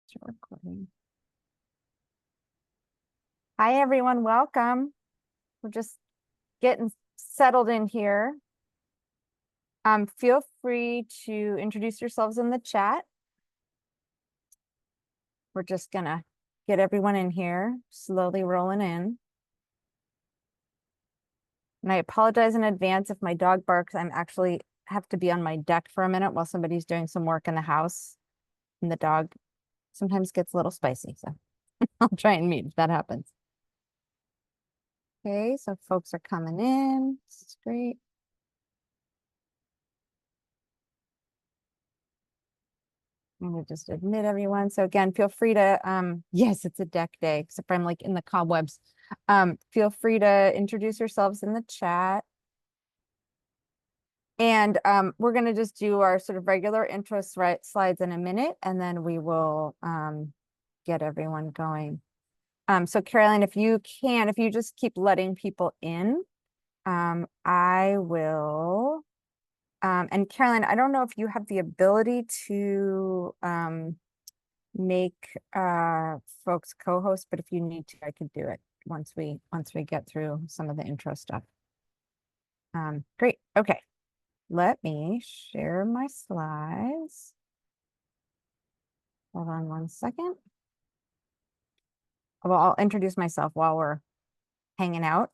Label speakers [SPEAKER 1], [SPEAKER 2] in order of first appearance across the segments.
[SPEAKER 1] Start recording. Hi, everyone. Welcome. We're just getting settled in here. Feel free to introduce yourselves in the chat. We're just gonna get everyone in here, slowly rolling in. And I apologize in advance if my dog barks. I'm actually have to be on my deck for a minute while somebody's doing some work in the house. And the dog sometimes gets a little spicy, so I'll try and mute if that happens. Okay, so folks are coming in. This is great. I'm gonna just admit everyone. So again, feel free to, yes, it's a deck day, except I'm like in the cobwebs. Feel free to introduce yourselves in the chat. And we're gonna just do our sort of regular intro slides in a minute, and then we will get everyone going. So Caroline, if you just keep letting people in, I will. And Caroline, I don't know if you have the ability to make folks co-host, but if you need to, I could do it once we get through some of the intro stuff. Great. Okay. Let me share my slides. Hold on one second. Well, I'll introduce myself while we're hanging out.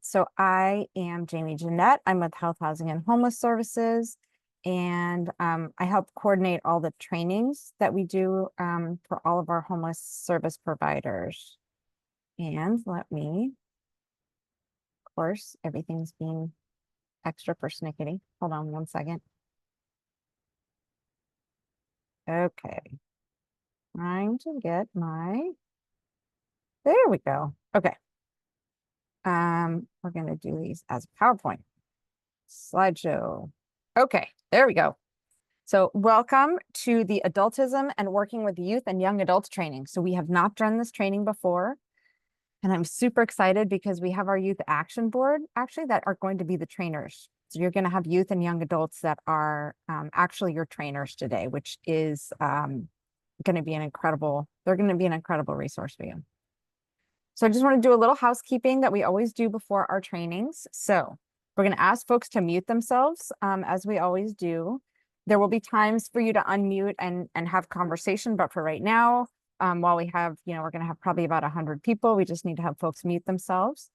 [SPEAKER 1] So I am Jamie Jeanette. I'm with Health, Housing, and Homeless Services. And I help coordinate all the trainings that we do for all of our homeless service providers. And let me, of course, everything's being extra persnickety. Hold on one second. Okay. Trying to get my, there we go. Okay. We're gonna do these as a PowerPoint slideshow. Okay, there we go. So welcome to the Adultism and Working with Youth and Young Adults training. So we have not done this training before, and I'm super excited because we have our youth action board actually that are going to be the trainers. So you're going to have youth and young adults that are actually your trainers today, which is going to be they're going to be an incredible resource for you. So I just want to do a little housekeeping that we always do before our trainings. So we're going to ask folks to mute themselves as we always do. There will be times for you to unmute and have conversation, but for right now, while we have, we're going to have probably about 100 people, we just need to have folks mute themselves.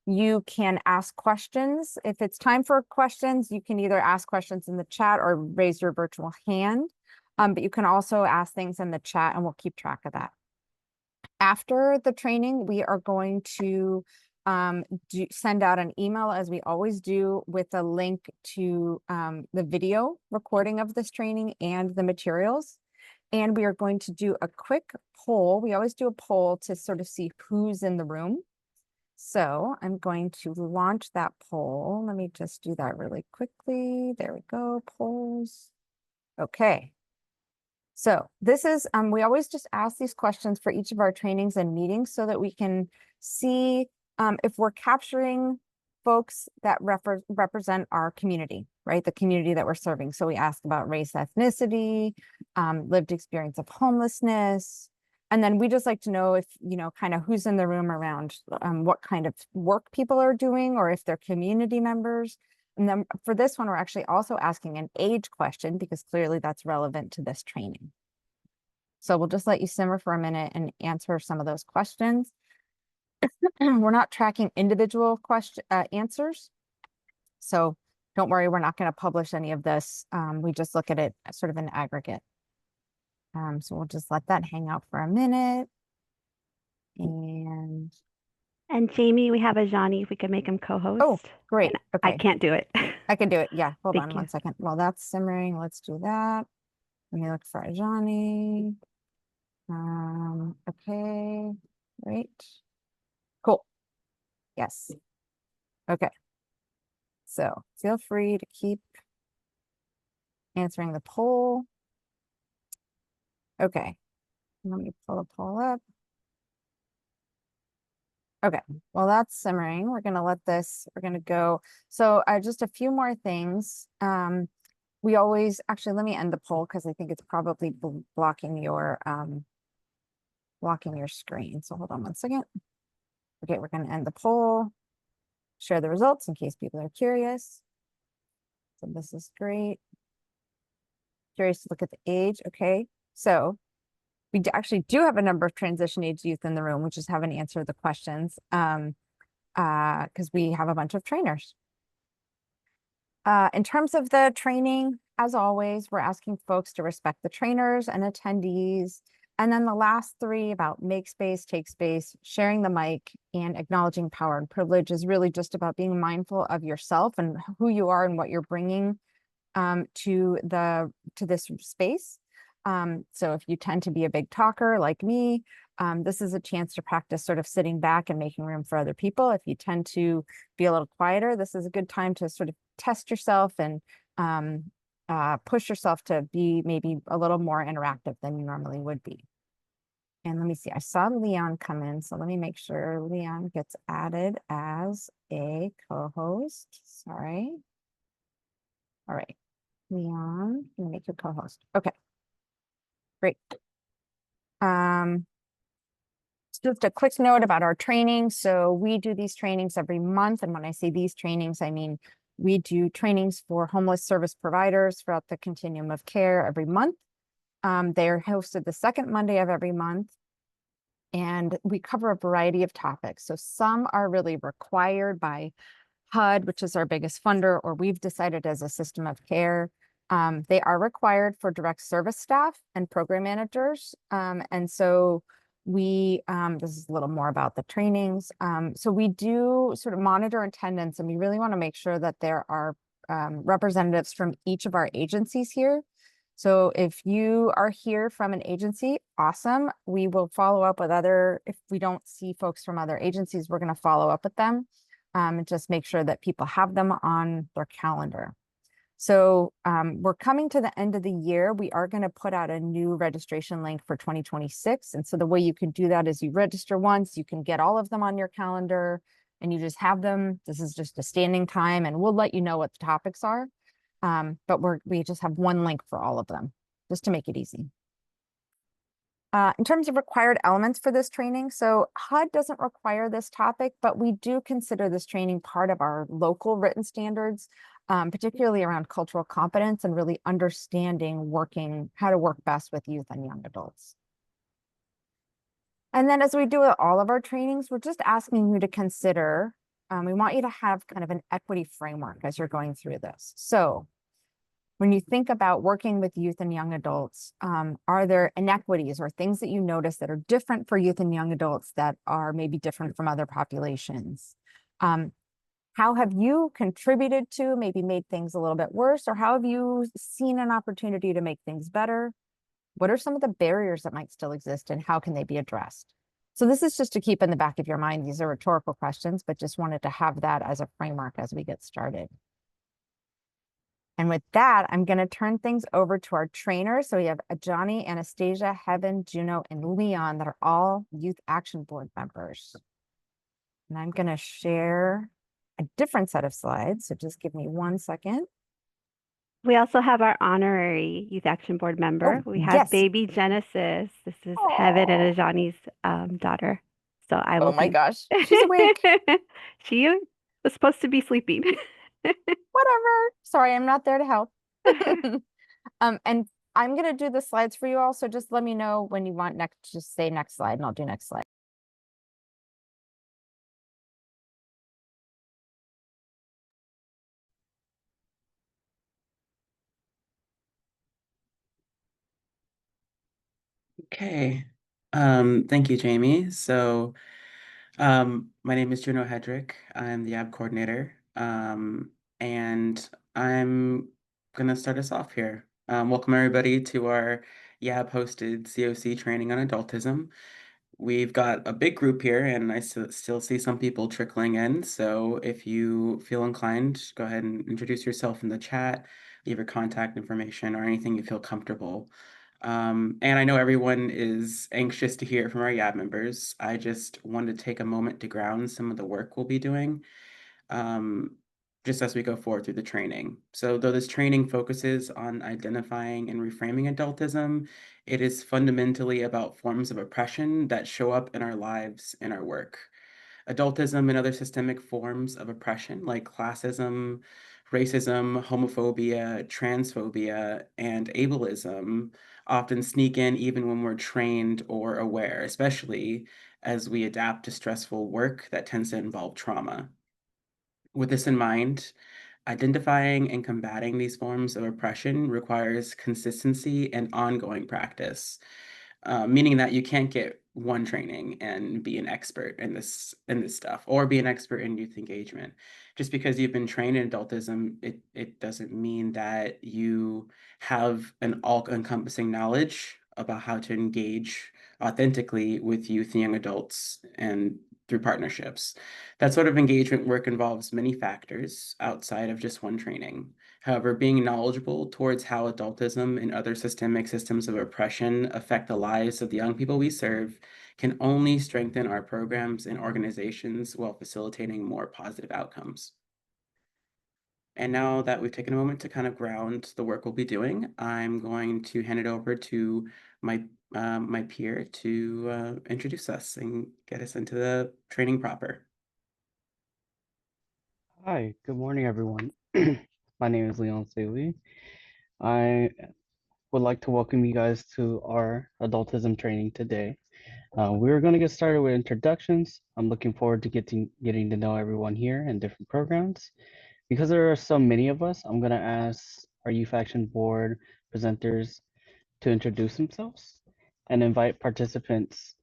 [SPEAKER 1] You can ask questions. If it's time for questions, you can either ask questions in the chat or raise your virtual hand, but you can also ask things in the chat and we'll keep track of that. After the training, we are going to send out an email, as we always do, with a link to the video recording of this training and the materials. And we are going to do a quick poll. We always do a poll to sort of see who's in the room. So I'm going to launch that poll. Let me just do that really quickly. There we go, polls. Okay. So this is, we always just ask these questions for each of our trainings and meetings so that we can see if we're capturing folks that represent our community, right? The community that we're serving. So we ask about race, ethnicity, lived experience of homelessness. And then we just like to know if, kind of who's in the room around what kind of work people are doing or if they're community members. And then for this one, we're actually also asking an age question because clearly that's relevant to this training. So we'll just let you simmer for a minute and answer some of those questions. We're not tracking individual answers. So don't worry, we're not going to publish any of this. We just look at it as sort of an aggregate. So we'll just let that hang out for a minute.
[SPEAKER 2] And Jamie, we have a Johnny, if we could make him co-host.
[SPEAKER 1] Oh, great. Okay.
[SPEAKER 2] I can't do it.
[SPEAKER 1] I can do it. Yeah. Hold on 1 second. While that's simmering, let's do that. Let me look for a Johnny. Okay. Great. Cool. Yes. Okay. So feel free to keep answering the poll. Okay. Let me pull a poll up. Okay, well, that's simmering. We're going to let this, we're going to go. So just a few more things. We always, actually, let me end the poll because I think it's probably blocking your blocking your screen. So hold on 1 second. Okay, we're going to end the poll, share the results in case people are curious. So this is great. Curious to look at the age. Okay, so we actually do have a number of transition age youth in the room, which just haven't answered the questions because we have a bunch of trainers. In terms of the training, as always, we're asking folks to respect the trainers and attendees. And then the last three about make space, take space, sharing the mic, and acknowledging power and privilege is really just about being mindful of yourself and who you are and what you're bringing to this space. So if you tend to be a big talker like me, this is a chance to practice sort of sitting back and making room for other people. If you tend to be a little quieter, this is a good time to sort of test yourself and push yourself to be maybe a little more interactive than you normally would be. And let me see, I saw Leon come in, so let me make sure Leon gets added as a co-host. Sorry. All right, Leon, I'm gonna make you a co-host. Okay, great. Just a quick note about our training. So we do these trainings every month. And when I say these trainings, I mean, we do trainings for homeless service providers throughout the continuum of care every month. They're hosted the second Monday of every month. And we cover a variety of topics. So some are really required by HUD, which is our biggest funder, or we've decided as a system of care. They are required for direct service staff and program managers. And so this is a little more about the trainings. So we do sort of monitor attendance, and we really want to make sure that there are representatives from each of our agencies here. So if you are here from an agency, awesome. We will follow up with if we don't see folks from other agencies, we're going to follow up with them and just make sure that people have them on their calendar. So we're coming to the end of the year. We are going to put out a new registration link for 2026. And so the way you can do that is you register once, you can get all of them on your calendar and you just have them. This is just a standing time and we'll let you know what the topics are. But we just have one link for all of them, just to make it easy. In terms of required elements for this training, so HUD doesn't require this topic, but we do consider this training part of our local written standards, particularly around cultural competence and really understanding how to work best with youth and young adults. And then as we do with all of our trainings, we're just asking you to consider, we want you to have kind of an equity framework as you're going through this. So when you think about working with youth and young adults, are there inequities or things that you notice that are different for youth and young adults that are maybe different from other populations? How have you contributed to, maybe made things a little bit worse, or how have you seen an opportunity to make things better? What are some of the barriers that might still exist and how can they be addressed? So this is just to keep in the back of your mind. These are rhetorical questions, but just wanted to have that as a framework as we get started. And with that, I'm going to turn things over to our trainers. So we have Johnny, Anastasia, Heaven, Juno, and Leon that are all Youth Action Board members. And I'm going to share a different set of slides. So just give me 1 second.
[SPEAKER 2] We also have our honorary Youth Action Board member. We have
[SPEAKER 1] yes.
[SPEAKER 2] baby Genesis. This is Heaven and Ajani's daughter. So I will.
[SPEAKER 1] Oh my gosh, she's awake.
[SPEAKER 2] She was supposed to be sleeping.
[SPEAKER 1] Whatever. Sorry, I'm not there to help. And I'm gonna do the slides for you all. So just let me know when you want next. Just say next slide, and I'll do next slide.
[SPEAKER 3] Okay. Thank you, Jamie. So, my name is Juno Hedrick. I'm the YAB coordinator. And I'm gonna start us off here. Welcome everybody to our YAB hosted CoC training on adultism. We've got a big group here and I still see some people trickling in. So if you feel inclined, go ahead and introduce yourself in the chat, leave your contact information or anything you feel comfortable. And I know everyone is anxious to hear from our YAB members. I just wanted to take a moment to ground some of the work we'll be doing. just as we go forward through the training. So though this training focuses on identifying and reframing adultism, it is fundamentally about forms of oppression that show up in our lives and our work. Adultism and other systemic forms of oppression like classism, racism, homophobia, transphobia, and ableism often sneak in even when we're trained or aware, especially as we adapt to stressful work that tends to involve trauma. With this in mind, identifying and combating these forms of oppression requires consistency and ongoing practice, meaning that you can't get one training and be an expert in this stuff or be an expert in youth engagement. Just because you've been trained in adultism, it doesn't mean that you have an all-encompassing knowledge about how to engage authentically with youth and young adults and through partnerships. That sort of engagement work involves many factors outside of just one training. However, being knowledgeable towards how adultism and other systemic systems of oppression affect the lives of the young people we serve can only strengthen our programs and organizations while facilitating more positive outcomes. And now that we've taken a moment to kind of ground the work we'll be doing, I'm going to hand it over to my peer to introduce us and get us into the training proper.
[SPEAKER 4] Hi, good morning, everyone. My name is Leon Saley. I would like to welcome you guys to our adultism training today. We're going to get started with introductions. I'm looking forward to getting to know everyone here and different programs. Because there are so many of us, I'm going to ask our Youth Action Board presenters to introduce themselves and invite participants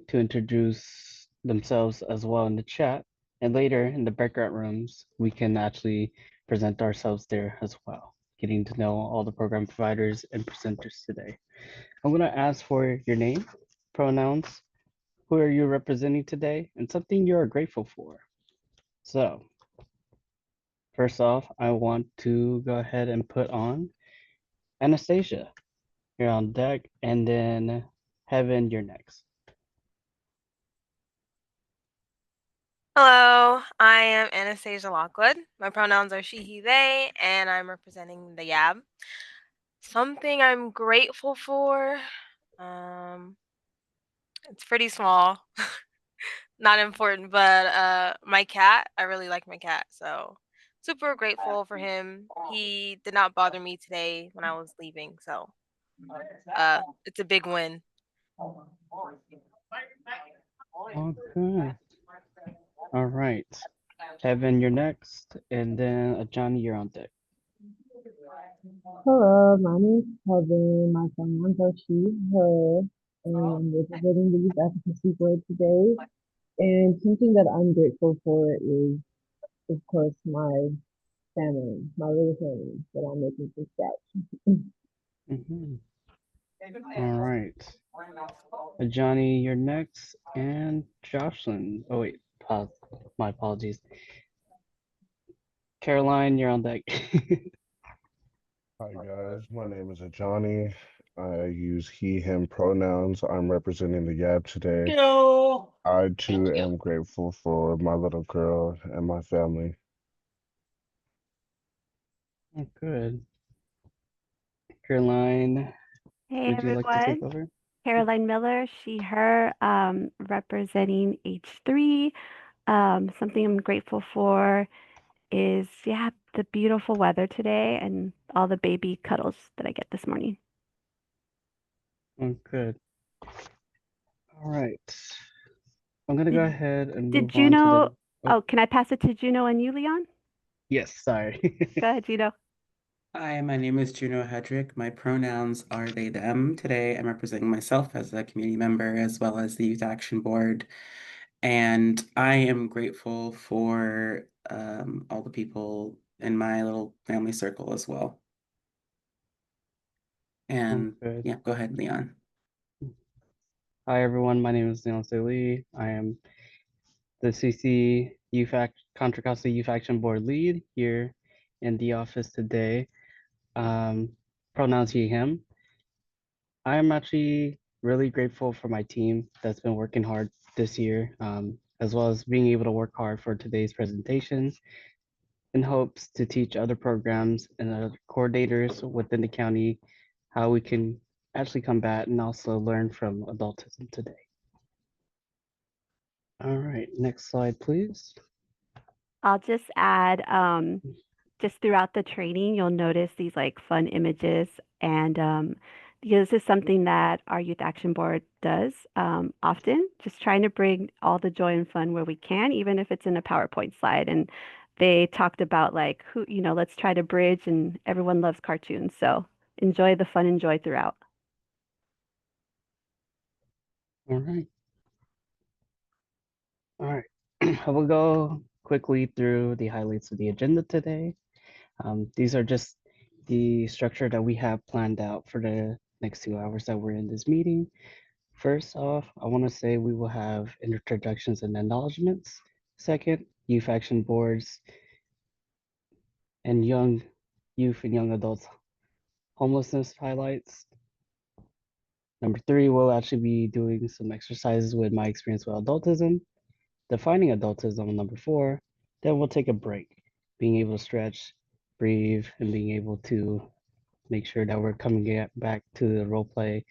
[SPEAKER 4] to introduce themselves as well in the chat. And later in the breakout rooms, we can actually present ourselves there as well, getting to know all the program providers and presenters today. I'm going to ask for your name, pronouns, who are you representing today, and something you are grateful for. So, first off, I want to go ahead and put on Anastasia. You're on deck, and then Heaven, you're next.
[SPEAKER 5] Hello, I am Anastasia Lockwood. My pronouns are she, he, they, and I'm representing the YAB. Something I'm grateful for, it's pretty small, not important, but my cat, I really like my cat, so super grateful for him. He did not bother me today when I was leaving, so it's a big win.
[SPEAKER 4] Okay. All right. Heaven, you're next, and then Johnny, you're on deck.
[SPEAKER 6] Hello, my name is Kevin. My pronouns are she, her, and I'm representing the Youth Advocacy Board today. And something that I'm grateful for is, of course, my family, my little family that I'm making from scratch.
[SPEAKER 4] Mhm. All right. Johnny, you're next, and Jocelyn. Oh wait, pause. My apologies. Caroline, you're on deck.
[SPEAKER 7] Hi guys, my name is Ajani. I use he, him pronouns. I'm representing the YAB today. I too am grateful for my little girl and my family.
[SPEAKER 4] Oh, good. Caroline,
[SPEAKER 2] Hey,
[SPEAKER 4] would you like to take
[SPEAKER 2] everyone.
[SPEAKER 4] over?
[SPEAKER 2] Caroline Miller, she, her, representing H3. Something I'm grateful for is, yeah, the beautiful weather today and all the baby cuddles that I get this morning.
[SPEAKER 4] Oh, good. All right. I'm gonna go ahead and
[SPEAKER 2] Did
[SPEAKER 4] move on to
[SPEAKER 2] Juno,
[SPEAKER 4] the. Oh,
[SPEAKER 2] can I pass it to Juno and you, Leon?
[SPEAKER 4] yes, sorry.
[SPEAKER 2] Go ahead, Juno.
[SPEAKER 3] Hi, my name is Juno Hedrick. My pronouns are they, them. Today, I'm representing myself as a community member as well as the Youth Action Board. And I am grateful for all the people in my little family circle as well.
[SPEAKER 4] Oh,
[SPEAKER 3] And
[SPEAKER 4] good.
[SPEAKER 3] yeah, go ahead, Leon.
[SPEAKER 4] Hi, everyone. My name is Leon Lee. I am the CC Contra Costa Youth Action Board lead here in the office today. Pronouns he, him. I am actually really grateful for my team that's been working hard this year, as well as being able to work hard for today's presentation. in hopes to teach other programs and other coordinators within the county how we can actually combat and also learn from adultism today. All right, next slide, please.
[SPEAKER 2] I'll just add, just throughout the training, you'll notice these like fun images, and this is something that our Youth Action Board does often, just trying to bring all the joy and fun where we can, even if it's in a PowerPoint slide. And they talked about like who, let's try to bridge, and everyone loves cartoons. So enjoy the fun and joy throughout.
[SPEAKER 4] All right. All right. I will go quickly through the highlights of the agenda today. These are just the structure that we have planned out for the next 2 hours that we're in this meeting. First off, I want to say we will have introductions and acknowledgements. Second, youth action boards and youth and young adults homelessness highlights. Number 3, we'll actually be doing some exercises with my experience with adultism, defining adultism. Number 4, then we'll take a break, being able to stretch, breathe, and being able to make sure that we're coming back to the role play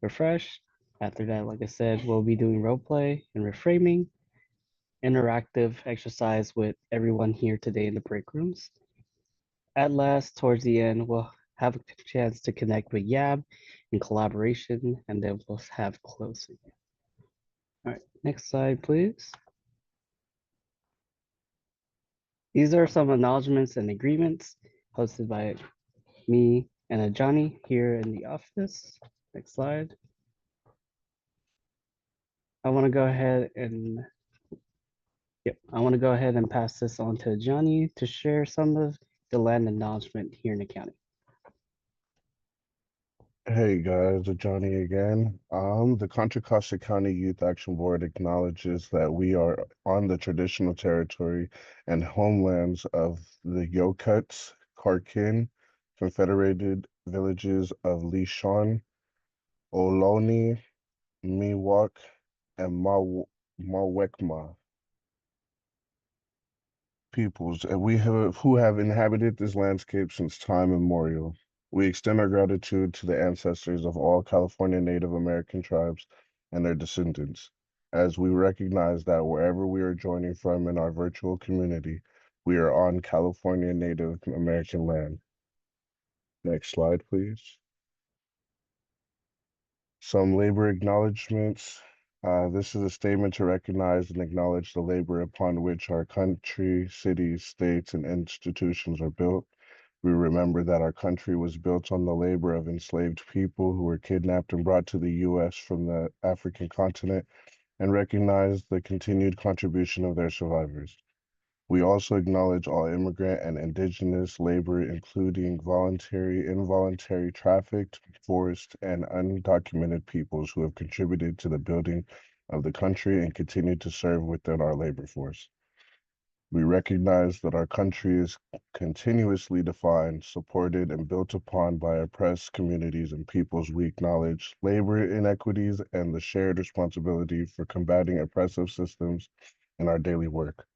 [SPEAKER 4] refreshed. After that, like I said, we'll be doing role play and reframing, interactive exercise with everyone here today in the break rooms. At last, towards the end, we'll have a chance to connect with Yab in collaboration, and then we'll have closing. All right, next slide, please. These are some acknowledgements and agreements hosted by me and Johnny here in the office. Next slide. I want to go ahead and pass this on to Johnny to share some of the land acknowledgement here in the county.
[SPEAKER 7] Hey guys, it's Johnny again. The Contra Costa County Youth Action Board acknowledges that we are on the traditional territory and homelands of the Yokuts, Karkin, Confederated villages of Lishon, Ohlone, Miwok, and Mawekma peoples, and who have inhabited this landscape since time immemorial. We extend our gratitude to the ancestors of all California Native American tribes and their descendants, as we recognize that wherever we are joining from in our virtual community, we are on California Native American land. Next slide, please. Some labor acknowledgements. This is a statement to recognize and acknowledge the labor upon which our country, cities, states, and institutions are built. We remember that our country was built on the labor of enslaved people who were kidnapped and brought to the U.S. from the African continent, and recognize the continued contribution of their survivors. We also acknowledge all immigrant and indigenous labor, including voluntary, involuntary, trafficked, forced, and undocumented peoples who have contributed to the building of the country and continue to serve within our labor force. We recognize that our country is continuously defined, supported, and built upon by oppressed communities and peoples. We acknowledge labor inequities and the shared responsibility for combating oppressive systems in our daily work.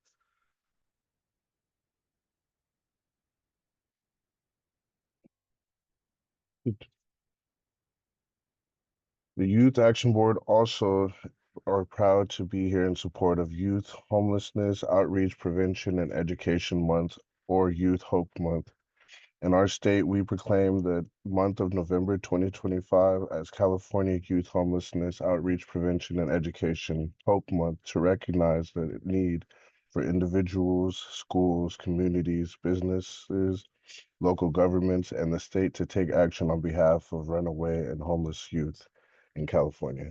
[SPEAKER 7] The Youth Action Board also are proud to be here in support of Youth Homelessness Outreach Prevention and Education Month, or Youth Hope Month. In our state, we proclaim the month of November 2025 as California Youth Homelessness Outreach Prevention and Education Hope Month to recognize the need for individuals, schools, communities, businesses, local governments, and the state to take action on behalf of runaway and homeless youth in California.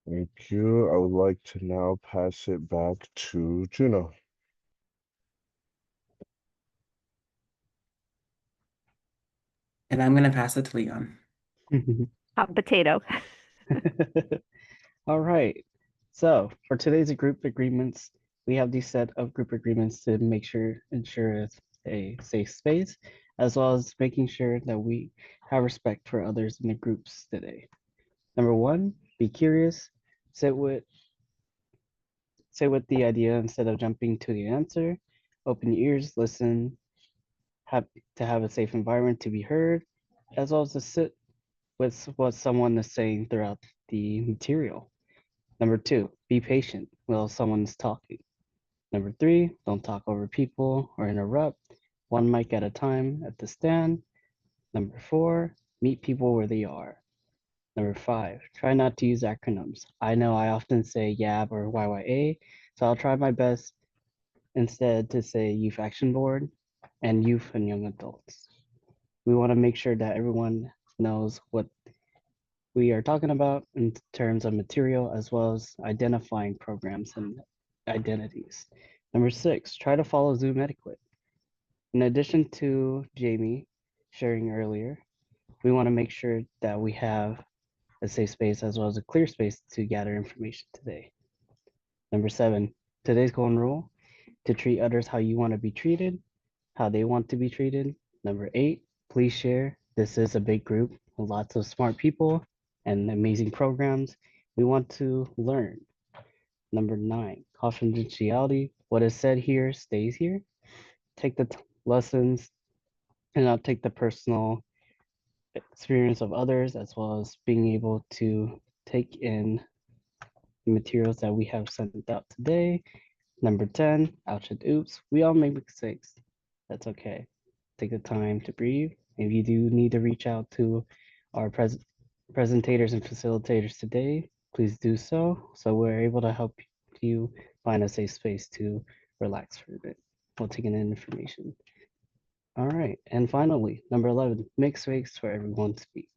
[SPEAKER 7] Thank you. I would like to now pass it back to Juno.
[SPEAKER 3] And I'm going to pass it to Leon.
[SPEAKER 2] Hot potato.
[SPEAKER 4] All right. So for today's group agreements, we have these set of group agreements to ensure it's a safe space, as well as making sure that we have respect for others in the groups today. Number 1, be curious, sit Sit with the idea instead of jumping to the answer. Open your ears, listen, have a safe environment to be heard, as well as to sit with what someone is saying throughout the material. Number two, be patient while someone is talking. Number three, don't talk over people or interrupt. One mic at a time at the stand. Number four, meet people where they are. Number five, try not to use acronyms. I know I often say YAB or YYA, so I'll try my best instead to say Youth Action Board and Youth and Young Adults. We want to make sure that everyone knows what we are talking about in terms of material as well as identifying programs and identities. Number six, try to follow Zoom etiquette. In addition to Jamie sharing earlier, we want to make sure that we have a safe space as well as a clear space to gather information today. Number seven, today's golden rule, to treat others how you want to be treated, how they want to be treated. Number eight, please share. This is a big group with lots of smart people and amazing programs. We want to learn. Number nine, confidentiality. What is said here stays here. Take the lessons and not take the personal experience of others, as well as being able to take in the materials that we have sent out today. Number 10, ouch and oops. We all make mistakes. That's okay. Take the time to breathe. If you do need to reach out to our presentators and facilitators today, please do so. So we're able to help you find a safe space to relax for a bit while taking in information. All right, and finally, number 11, make space for everyone to speak.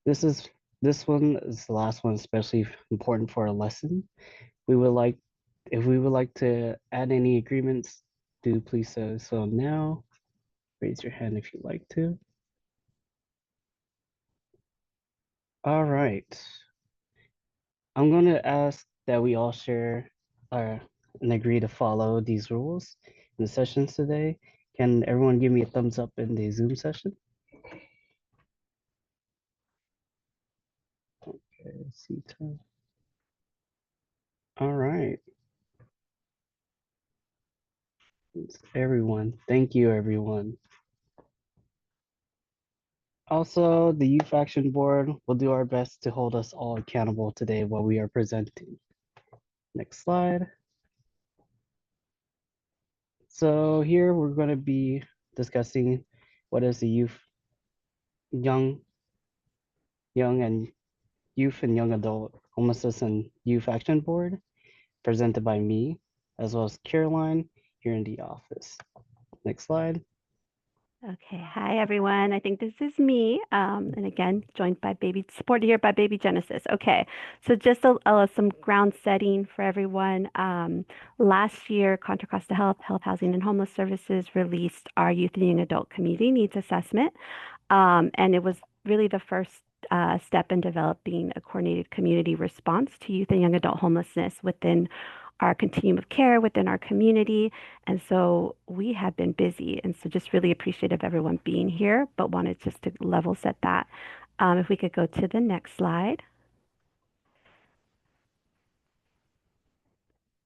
[SPEAKER 4] This one is the last one, especially important for a lesson. If we would like to add any agreements, do please so now. Raise your hand if you'd like to. All right. I'm going to ask that we all share and agree to follow these rules in the sessions today. Can everyone give me a thumbs up in the Zoom session? Okay, see time. All right. Everyone, thank you, everyone. Also, the Youth Action Board will do our best to hold us all accountable today while we are presenting. Next slide. So here we're going to be discussing what is the young and youth and young adult homelessness and youth action board, presented by me as well as Caroline here in the office. Next slide.
[SPEAKER 2] Okay, hi everyone. I think this is me, and again, joined by supported here by Baby Genesis. Okay, so just some ground setting for everyone. Last year, Contra Costa Health, Housing, and Homeless Services released our Youth and Young Adult Community Needs Assessment, and it was really the first step in developing a coordinated community response to youth and young adult homelessness within our continuum of care within our community. And so we have been busy. And so just really appreciative of everyone being here, but wanted just to level set that. If we could go to the next slide.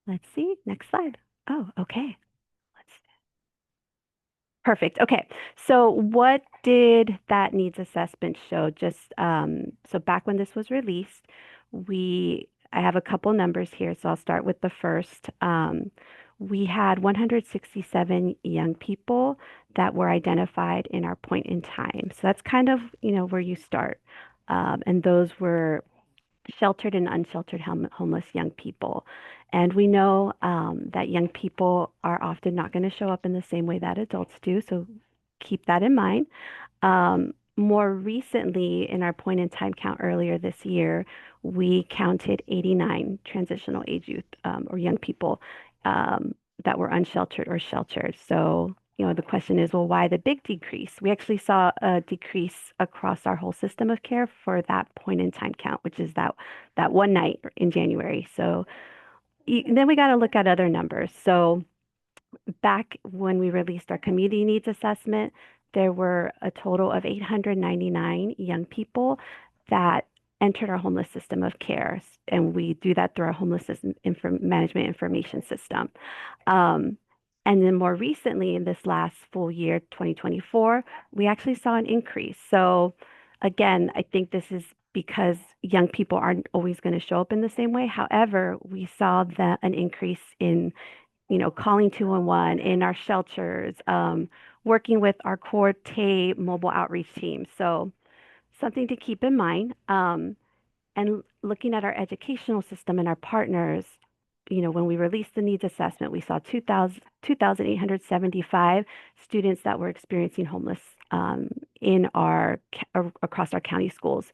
[SPEAKER 2] Let's see, next slide. Oh, okay. Perfect. Okay. So what did that needs assessment show? Just so back when this was released, I have a couple numbers here. So I'll start with the first. We had 167 young people that were identified in our point in time. So that's kind of, where you start. And those were sheltered and unsheltered homeless young people. And we know that young people are often not going to show up in the same way that adults do. So keep that in mind. More recently, in our point in time count earlier this year, we counted 89 transitional age youth or young people that were unsheltered or sheltered. So the question is, well, why the big decrease? We actually saw a decrease across our whole system of care for that point in time count, which is that one night in January. So then we got to look at other numbers. So back when we released our community needs assessment, there were a total of 899 young people that entered our homeless system of care. And we do that through our homeless system management information system. And then more recently, in this last full year, 2024, we actually saw an increase. So again, I think this is because young people aren't always going to show up in the same way. However, we saw an increase in, calling 211 in our shelters, working with our core TAY mobile outreach team. So something to keep in mind. And looking at our educational system and our partners, when we released the needs assessment, we saw 2,875 students that were experiencing homeless in across our county schools,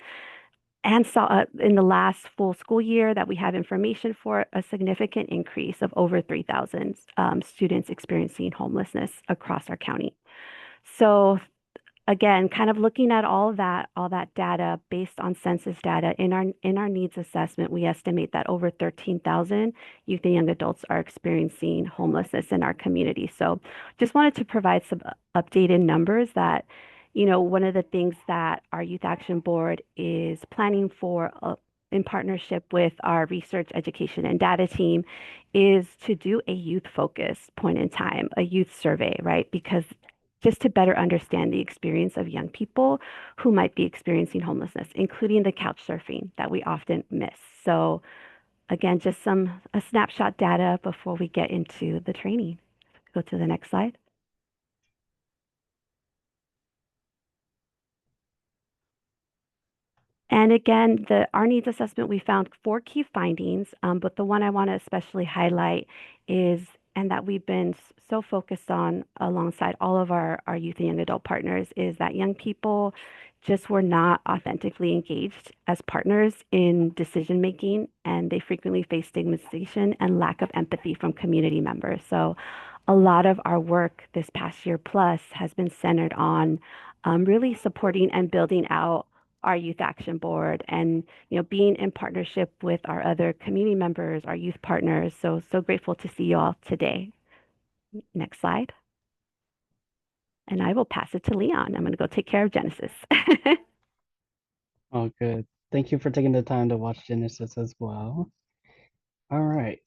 [SPEAKER 2] and saw in the last full school year that we have information for a significant increase of over 3,000 students experiencing homelessness across our county. So again, kind of looking at all that data based on census data in our needs assessment, we estimate that over 13,000 youth and young adults are experiencing homelessness in our community. So just wanted to provide some updated numbers that, one of the things that our Youth Action Board is planning for in partnership with our research, education, and data team is to do a youth focus point in time, a youth survey, right? Because just to better understand the experience of young people who might be experiencing homelessness, including the couch surfing that we often miss. So again, just a snapshot data before we get into the training. Go to the next slide. And again, our needs assessment, we found 4 key findings, but the one I want to especially highlight is, and that we've been so focused on alongside all of our youth and young adult partners, is that young people just were not authentically engaged as partners in decision making, and they frequently face stigmatization and lack of empathy from community members. So a lot of our work this past year plus has been centered on really supporting and building out our Youth Action Board, and being in partnership with our other community members, our youth partners. So grateful to see you all today. Next slide. And I will pass it to Leon. I'm going to go take care of Genesis.
[SPEAKER 4] Oh, good. Thank you for taking the time to watch Genesis as well. All right.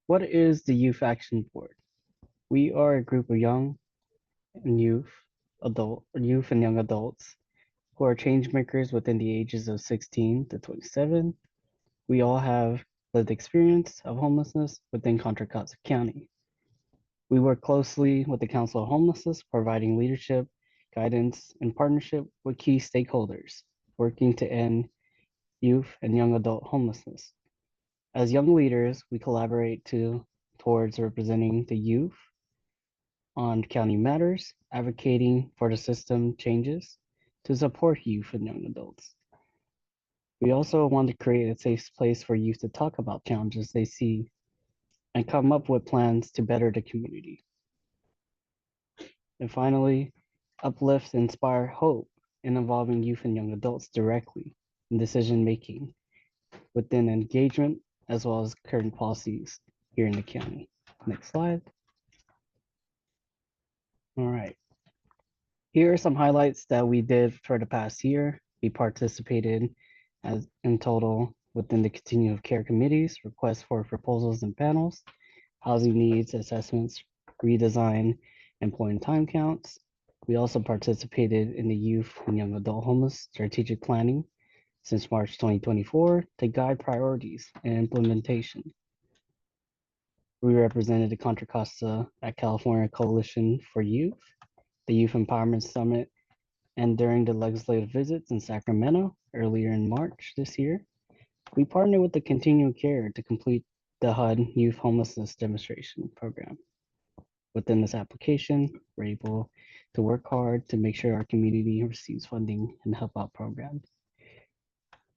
[SPEAKER 4] What is the Youth Action Board? We are a group of youth and young adults who are change makers within the ages of 16 to 27. We all have lived experience of homelessness within Contra Costa County. We work closely with the Council of Homelessness, providing leadership, guidance, and partnership with key stakeholders, working to end youth and young adult homelessness. As young leaders, we collaborate towards representing the youth on county matters, advocating for the system changes to support youth and young adults. We also want to create a safe place for youth to talk about challenges they see and come up with plans to better the community. And finally, uplift, inspire hope in involving youth and young adults directly in decision making within engagement as well as current policies here in the county. Next slide. All right. Here are some highlights that we did for the past year. We participated in total within the continuum of care committees, requests for proposals and panels, housing needs assessments, redesign, and point time counts. We also participated in the youth and young adult homeless strategic planning since March 2024 to guide priorities and implementation. We represented the Contra Costa at California Coalition for Youth, the Youth Empowerment Summit, and during the legislative visits in Sacramento earlier in March this year, we partnered with the Continuum Care to complete the HUD Youth Homelessness Demonstration Program. Within this application, we're able to work hard to make sure our community receives funding and help out programs.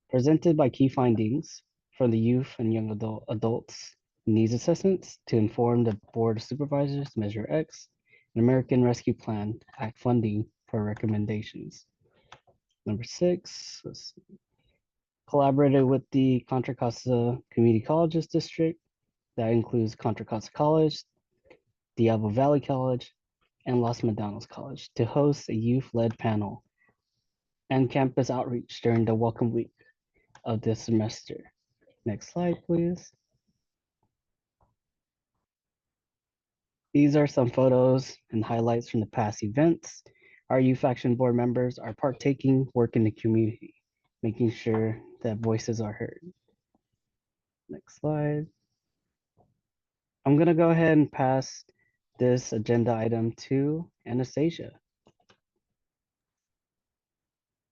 [SPEAKER 4] Presented by key findings from the youth and young adults needs assessments to inform the Board of Supervisors, Measure X, and American Rescue Plan Act funding for recommendations. Number 6, collaborated with the Contra Costa Community Colleges District, that includes Contra Costa College, Diablo Valley College, and Los Medanos College, to host a youth-led panel and campus outreach during the Welcome Week of this semester. Next slide, please. These are some photos and highlights from the past events. Our Youth Action Board members are partaking work in the community, making sure that voices are heard. Next slide. I'm going to go ahead and pass this agenda item to Anastasia.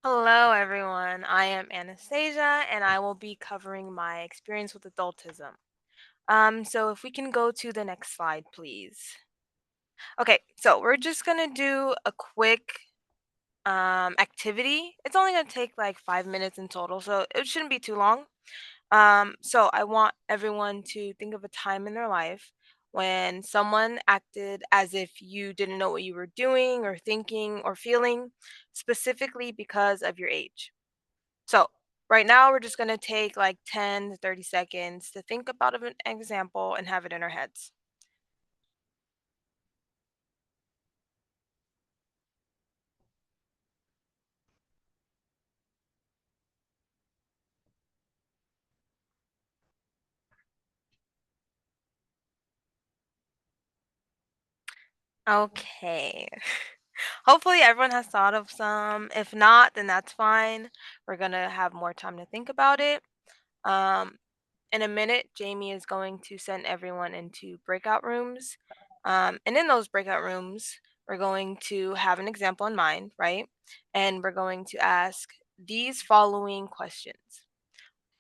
[SPEAKER 5] Hello, everyone. I am Anastasia, and I will be covering my experience with adultism. So if we can go to the next slide, please. Okay, so we're just gonna do a quick activity. It's only gonna take like 5 minutes in total, so it shouldn't be too long. So I want everyone to think of a time in their life when someone acted as if you didn't know what you were doing or thinking or feeling, specifically because of your age. So right now, we're just going to take like 10 to 30 seconds to think about an example and have it in our heads. Okay. Hopefully everyone has thought of some. If not, then that's fine. We're going to have more time to think about it. In a minute, Jamie is going to send everyone into breakout rooms. And in those breakout rooms, we're going to have an example in mind, right? And we're going to ask these following questions.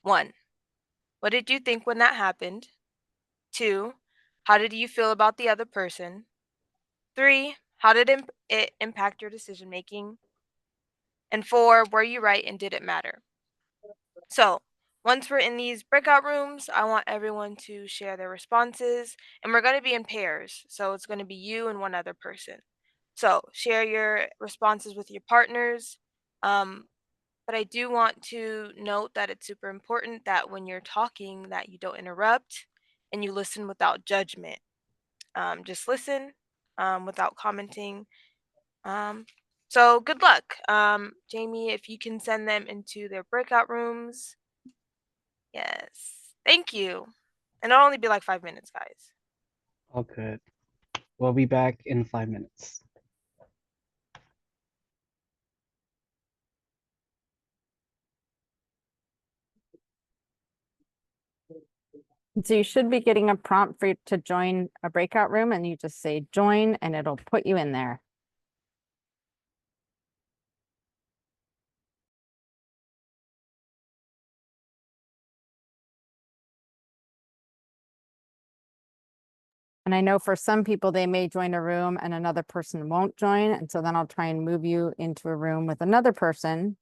[SPEAKER 5] 1, what did you think when that happened? 2, how did you feel about the other person? 3, how did it impact your decision making? And 4, were you right and did it matter? So once we're in these breakout rooms, I want everyone to share their responses, and we're going to be in pairs. So it's going to be you and one other person. So share your responses with your partners. But I do want to note that it's super important that when you're talking that you don't interrupt and you listen without judgment. Just listen without commenting. So good luck. Jamie, if you can send them into their breakout rooms. Yes. Thank you. And it'll only be like 5 minutes, guys.
[SPEAKER 4] All good. We'll be back in 5 minutes.
[SPEAKER 1] So you should be getting a prompt for you to join a breakout room, and you just say join and it'll put you in there. And I know for some people, they may join a room and another person won't join. And so then I'll try and move you into a room with another person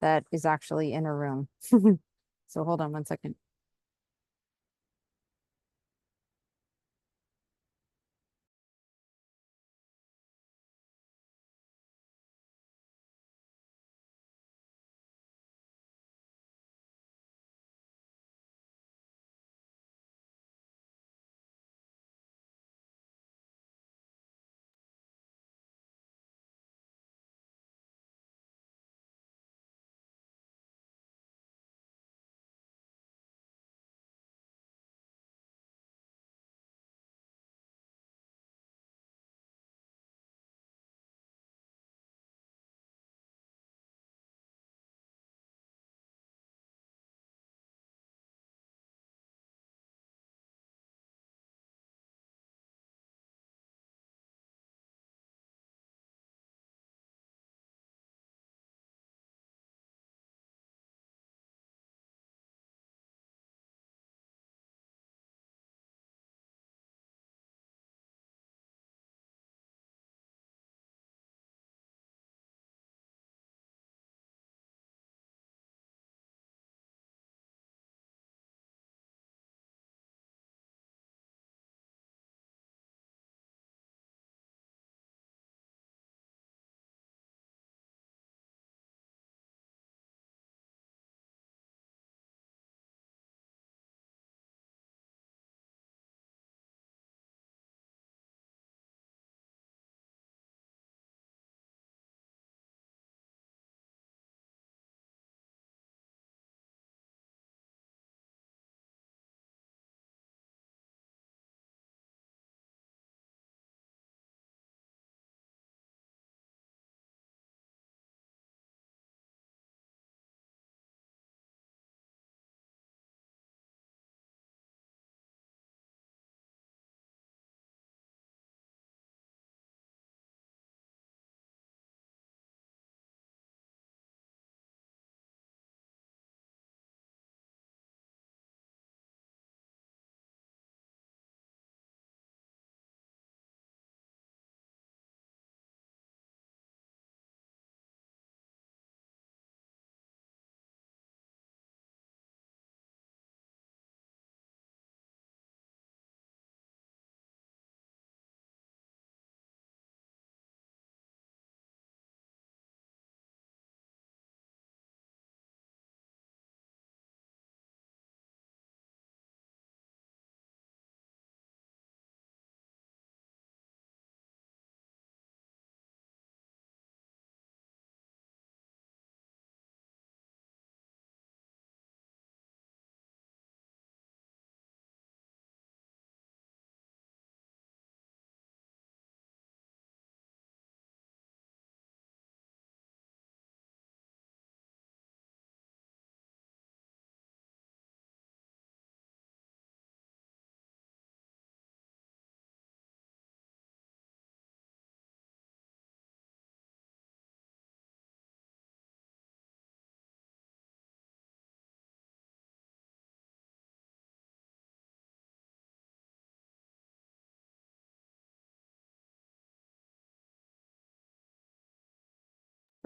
[SPEAKER 1] that is actually in a room. So hold on 1 second.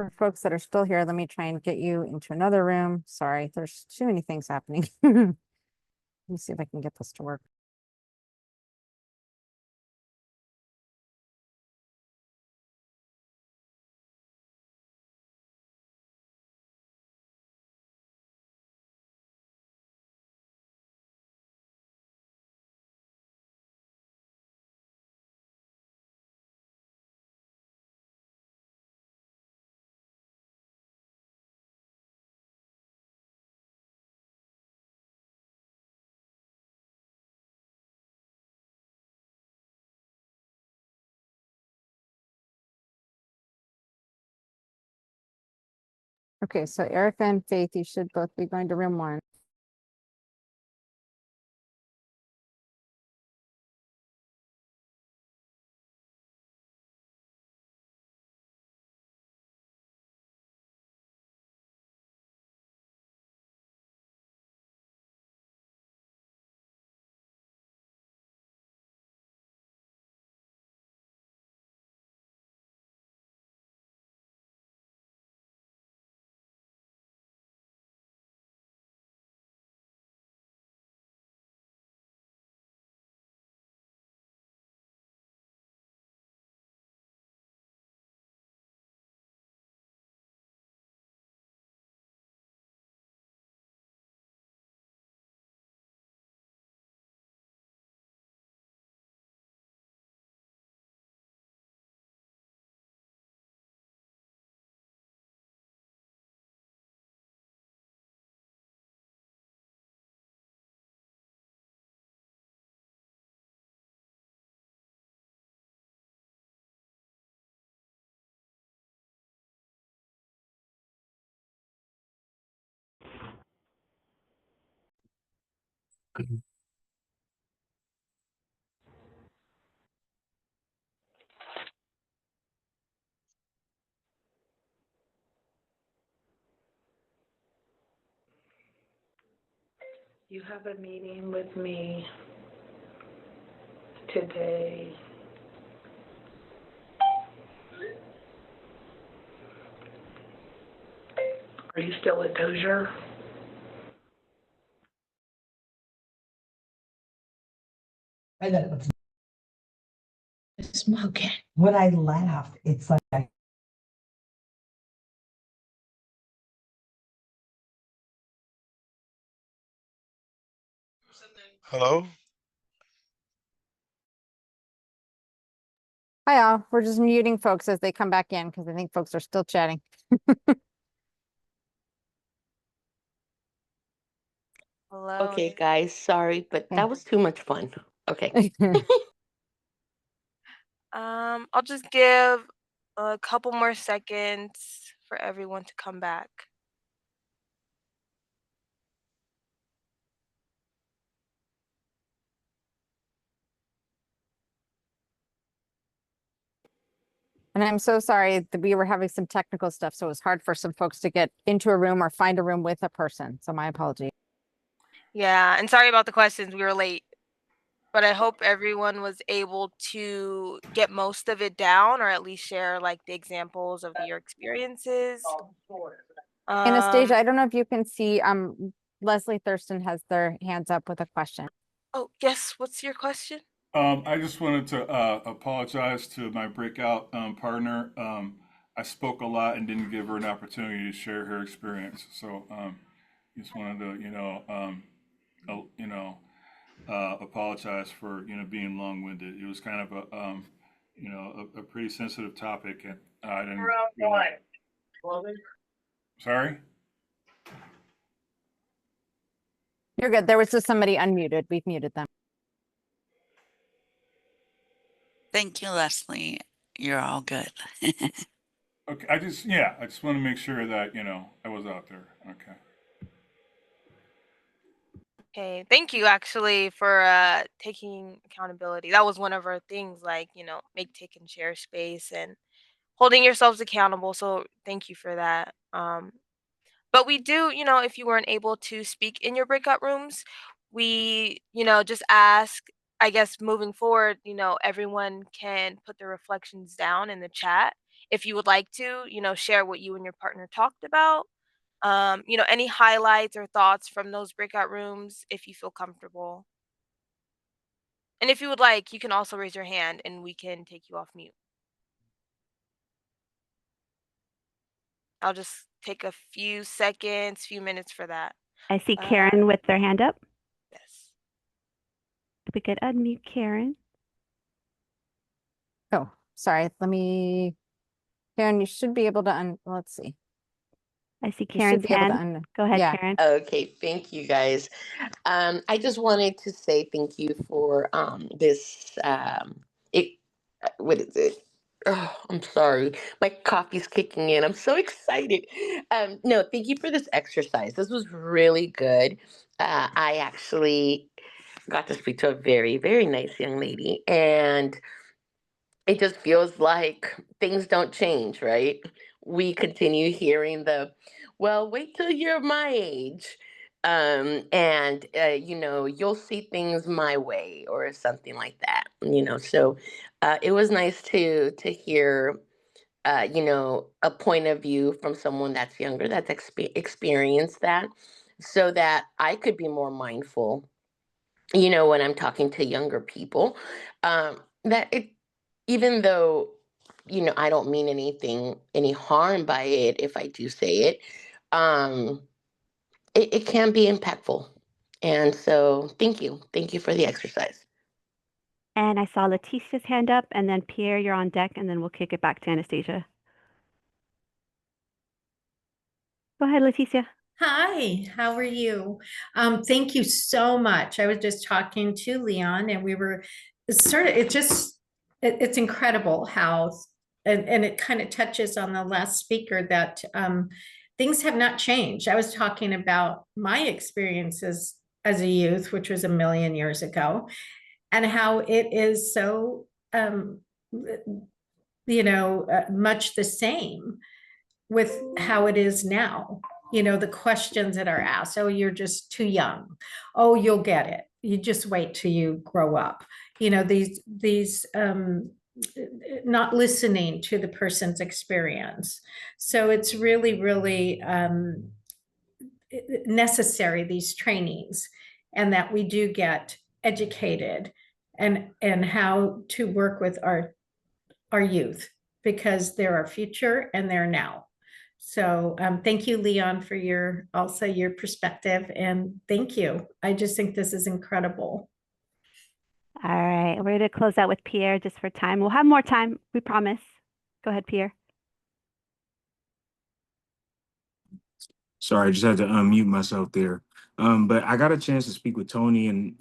[SPEAKER 1] For folks that are still here, let me try and get you into another room. Sorry, there's too many things happening. Let me see if I can get this to work. Okay, so Erica and Faith, you should both be going to room 1.
[SPEAKER 8] You have a meeting with me today. Are you still at Dozier?
[SPEAKER 9] I know. Smoking. When I laugh, it's like
[SPEAKER 7] Hello?
[SPEAKER 1] Hi all, we're just muting folks as they come back in because I think folks are still chatting.
[SPEAKER 5] Hello.
[SPEAKER 10] Okay, guys, sorry, but
[SPEAKER 1] Yeah.
[SPEAKER 10] that was too much fun. Okay.
[SPEAKER 5] I'll just give a couple more seconds for everyone to come back.
[SPEAKER 1] And I'm so sorry that we were having some technical stuff, so it was hard for some folks to get into a room or find a room with a person. So my apologies.
[SPEAKER 5] Yeah, and sorry about the questions. We were late. But I hope everyone was able to get most of it down or at least share like the examples of your experiences.
[SPEAKER 1] Anastasia, I don't know if you can see, Leslie Thurston has their hands up with a question.
[SPEAKER 5] Oh, yes. What's your question?
[SPEAKER 11] I just wanted to apologize to my breakout partner. I spoke a lot and didn't give her an opportunity to share her experience. So just wanted to, apologize for being long-winded. It was kind of a pretty sensitive topic, and I didn't. Sorry.
[SPEAKER 1] You're good. There was just somebody unmuted. We've muted them.
[SPEAKER 12] Thank you, Leslie. You're all good.
[SPEAKER 11] Okay. I just want to make sure that I was out there. Okay.
[SPEAKER 5] Okay, thank you actually for taking accountability. That was one of our things, like, make, take, and share space and holding yourselves accountable. So thank you for that. But we do, if you weren't able to speak in your breakout rooms, we, just ask, I guess moving forward, everyone can put their reflections down in the chat if you would like to, share what you and your partner talked about. Any highlights or thoughts from those breakout rooms if you feel comfortable. And if you would like, you can also raise your hand and we can take you off mute. I'll just take a few seconds, few minutes for that.
[SPEAKER 2] I see Karen with their hand up.
[SPEAKER 5] Yes.
[SPEAKER 2] If we could unmute Karen.
[SPEAKER 1] Oh, sorry. Karen, you should be able to let's see.
[SPEAKER 2] I see
[SPEAKER 1] You should
[SPEAKER 2] Karen's
[SPEAKER 1] be able to
[SPEAKER 2] hand. Go ahead,
[SPEAKER 1] yeah.
[SPEAKER 2] Karen.
[SPEAKER 10] Okay, thank you guys. I just wanted to say thank you for this what is it? Oh, I'm sorry. My coffee's kicking in. I'm so excited. No, thank you for this exercise. This was really good. I actually got to speak to a very, very nice young lady, and it just feels like things don't change, right? We continue hearing well, wait till you're my age. You'll see things my way or something like that. So it was nice to hear, a point of view from someone that's younger, that's experienced that, so that I could be more mindful, when I'm talking to younger people, that it, even though, I don't mean any harm by it if I do say it, um, it can be impactful. And so thank you. Thank you for the exercise.
[SPEAKER 2] And I saw Letitia's hand up, and then Pierre, you're on deck, and then we'll kick it back to Anastasia. Go ahead, Leticia.
[SPEAKER 13] Hi, how are you? Thank you so much. I was just talking to Leon and we were it's incredible how, and it kind of touches on the last speaker that things have not changed. I was talking about my experiences as a youth, which was a million years ago, and how it is so, much the same with how it is now. The questions that are asked, oh, you're just too young. Oh, you'll get it. You just wait till you grow up. These not listening to the person's experience. So it's really, really necessary, these trainings, and that we do get educated and how to work with our youth, because they're our future and they're now. So thank you, Leon, for your perspective, and thank you. I just think this is incredible.
[SPEAKER 2] All right, we're going to close out with Pierre just for time. We'll have more time, we promise. Go ahead, Pierre.
[SPEAKER 14] Sorry, I just had to unmute myself there. But I got a chance to speak with Tony, and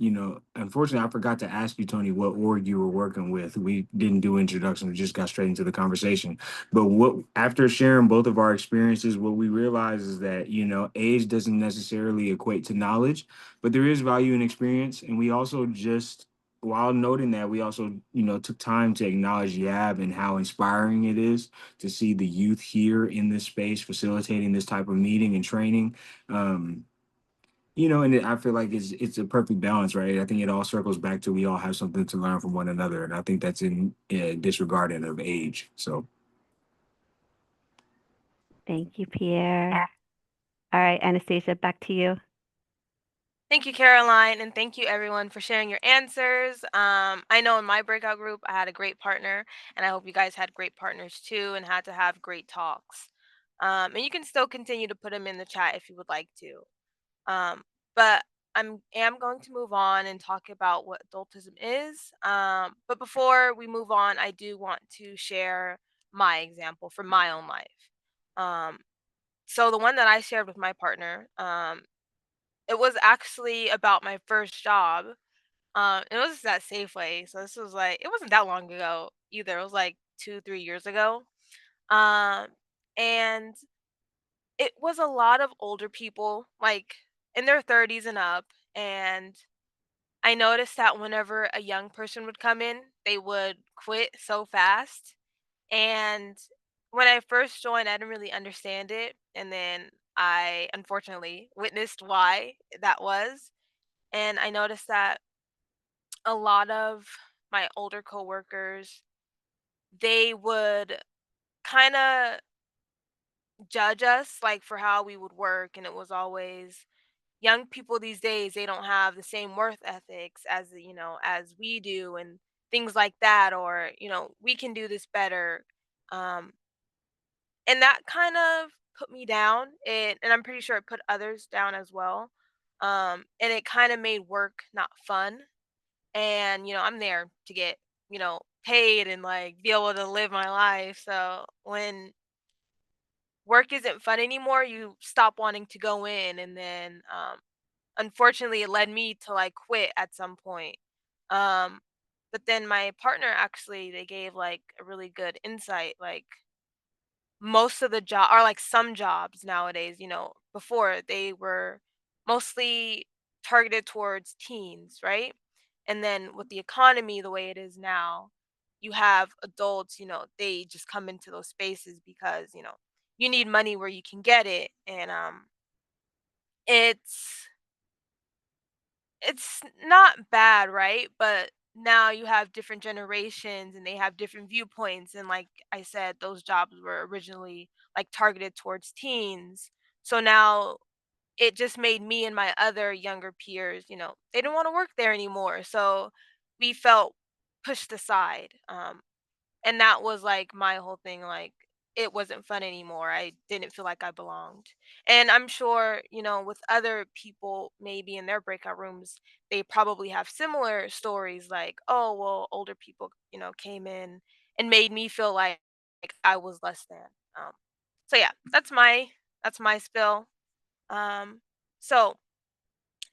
[SPEAKER 14] unfortunately, I forgot to ask you, Tony, what org you were working with. We didn't do introduction; we just got straight into the conversation. But after sharing both of our experiences, what we realized is that age doesn't necessarily equate to knowledge, but there is value in experience, and we also just. While noting that, we also, took time to acknowledge Yab and how inspiring it is to see the youth here in this space facilitating this type of meeting and training. And I feel like it's a perfect balance, right? I think it all circles back to we all have something to learn from one another, and I think that's in disregarding of age. So,
[SPEAKER 2] thank you, Pierre. All right, Anastasia, back to you.
[SPEAKER 5] Thank you, Caroline, and thank you everyone for sharing your answers. I know in my breakout group, I had a great partner, and I hope you guys had great partners too and had to have great talks. And you can still continue to put them in the chat if you would like to. But am going to move on and talk about what adultism is. But before we move on, I do want to share my example from my own life. So the one that I shared with my partner, it was actually about my first job. It was at Safeway. So this was it wasn't that long ago either. It was like 2-3 years ago. And it was a lot of older people, like in their 30s and up. And I noticed that whenever a young person would come in, they would quit so fast. And when I first joined, I didn't really understand it. And then I unfortunately witnessed why that was. And I noticed that a lot of my older coworkers, they would kind of judge us like for how we would work, and it was always young people these days, they don't have the same worth ethics as as we do, and things like that, or we can do this better. um and that kind of put me down, and I'm pretty sure it put others down as well. And it kind of made work not fun. And I'm there to get paid and like be able to live my life. So when work isn't fun anymore, you stop wanting to go in. And then unfortunately it led me to like quit at some point. um but then my partner, actually, they gave like a really good insight. Like most of the job, or like some jobs nowadays, before they were mostly targeted towards teens, right? And then with the economy the way it is now, you have adults, they just come into those spaces because you need money where you can get it. And it's it's not bad, right? But now you have different generations and they have different viewpoints. And like I said, those jobs were originally like targeted towards teens. So now it just made me and my other younger peers, they didn't want to work there anymore. So we felt pushed aside. And that was like my whole thing. Like it wasn't fun anymore. I didn't feel like I belonged. And I'm sure, with other people maybe in their breakout rooms, they probably have similar stories like, oh, well, older people, came in and made me feel like I was less than. Um, so yeah, that's my spill. Um, so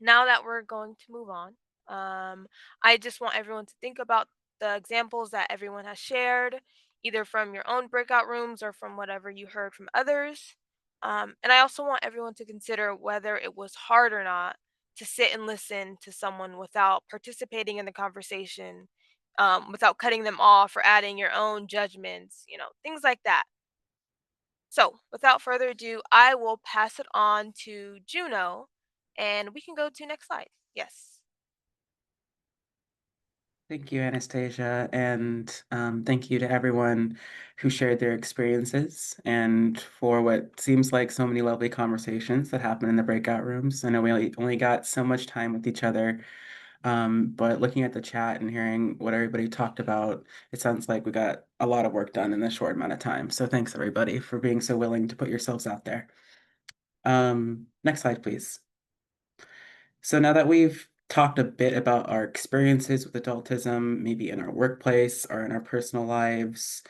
[SPEAKER 5] now that we're going to move on, I just want everyone to think about the examples that everyone has shared, either from your own breakout rooms or from whatever you heard from others. And I also want everyone to consider whether it was hard or not to sit and listen to someone without participating in the conversation, without cutting them off or adding your own judgments, things like that. So, without further ado, I will pass it on to Juno, and we can go to next slide. Yes.
[SPEAKER 3] Thank you, Anastasia, and thank you to everyone who shared their experiences and for what seems like so many lovely conversations that happen in the breakout rooms. I know we only got so much time with each other, but looking at the chat and hearing what everybody talked about, it sounds like we got a lot of work done in this short amount of time. So thanks, everybody, for being so willing to put yourselves out there. Next slide, please. So now that we've talked a bit about our experiences with adultism, maybe in our workplace or in our personal lives,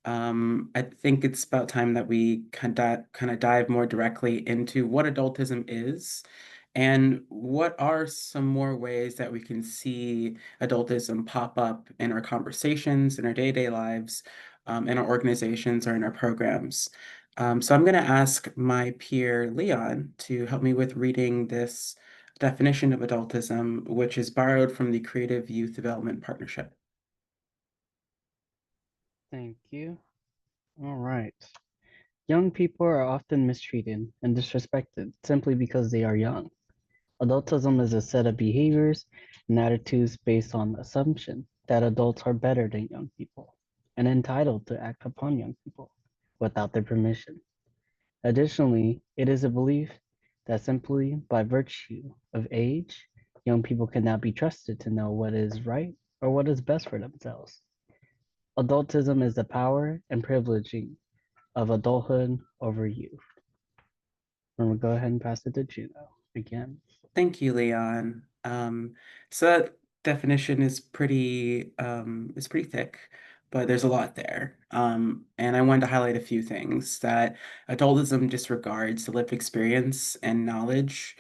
[SPEAKER 3] I think it's about time that we kind of dive more directly into what adultism is and what are some more ways that we can see adultism pop up in our conversations, in our day-to-day lives, in our organizations or in our programs. So I'm going to ask my peer Leon to help me with reading this definition of adultism, which is borrowed from the Creative Youth Development Partnership.
[SPEAKER 4] Thank you. All right. Young people are often mistreated and disrespected simply because they are young. Adultism is a set of behaviors and attitudes based on the assumption that adults are better than young people and entitled to act upon young people without their permission. Additionally, it is a belief that simply by virtue of age, young people cannot be trusted to know what is right or what is best for themselves. Adultism is the power and privileging of adulthood over youth. I'm going to go ahead and pass it to Juno again.
[SPEAKER 3] Thank you, Leon. So that definition is pretty thick, but there's a lot there. And I wanted to highlight a few things that adultism disregards the lived experience and knowledge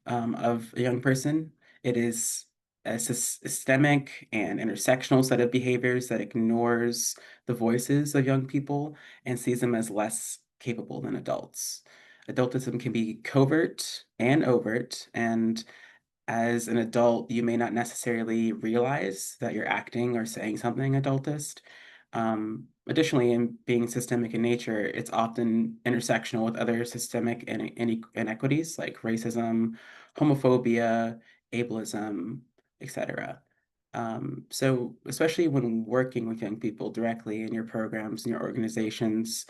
[SPEAKER 3] of a young person. It is a systemic and intersectional set of behaviors that ignores the voices of young people and sees them as less capable than adults. Adultism can be covert and overt, and as an adult, you may not necessarily realize that you're acting or saying something adultist. Additionally, in being systemic in nature, it's often intersectional with other systemic inequities like racism, homophobia, ableism, etc. So especially when working with young people directly in your programs and your organizations,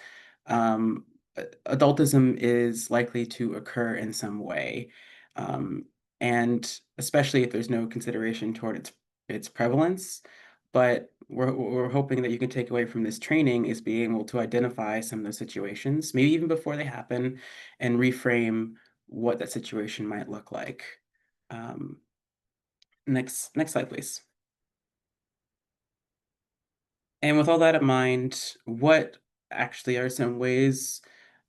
[SPEAKER 3] adultism is likely to occur in some way. Um, and especially if there's no consideration toward its prevalence. But we're hoping that you can take away from this training is being able to identify some of those situations, maybe even before they happen, and reframe what that situation might look like. Next slide, please. And with all that in mind, what actually are some ways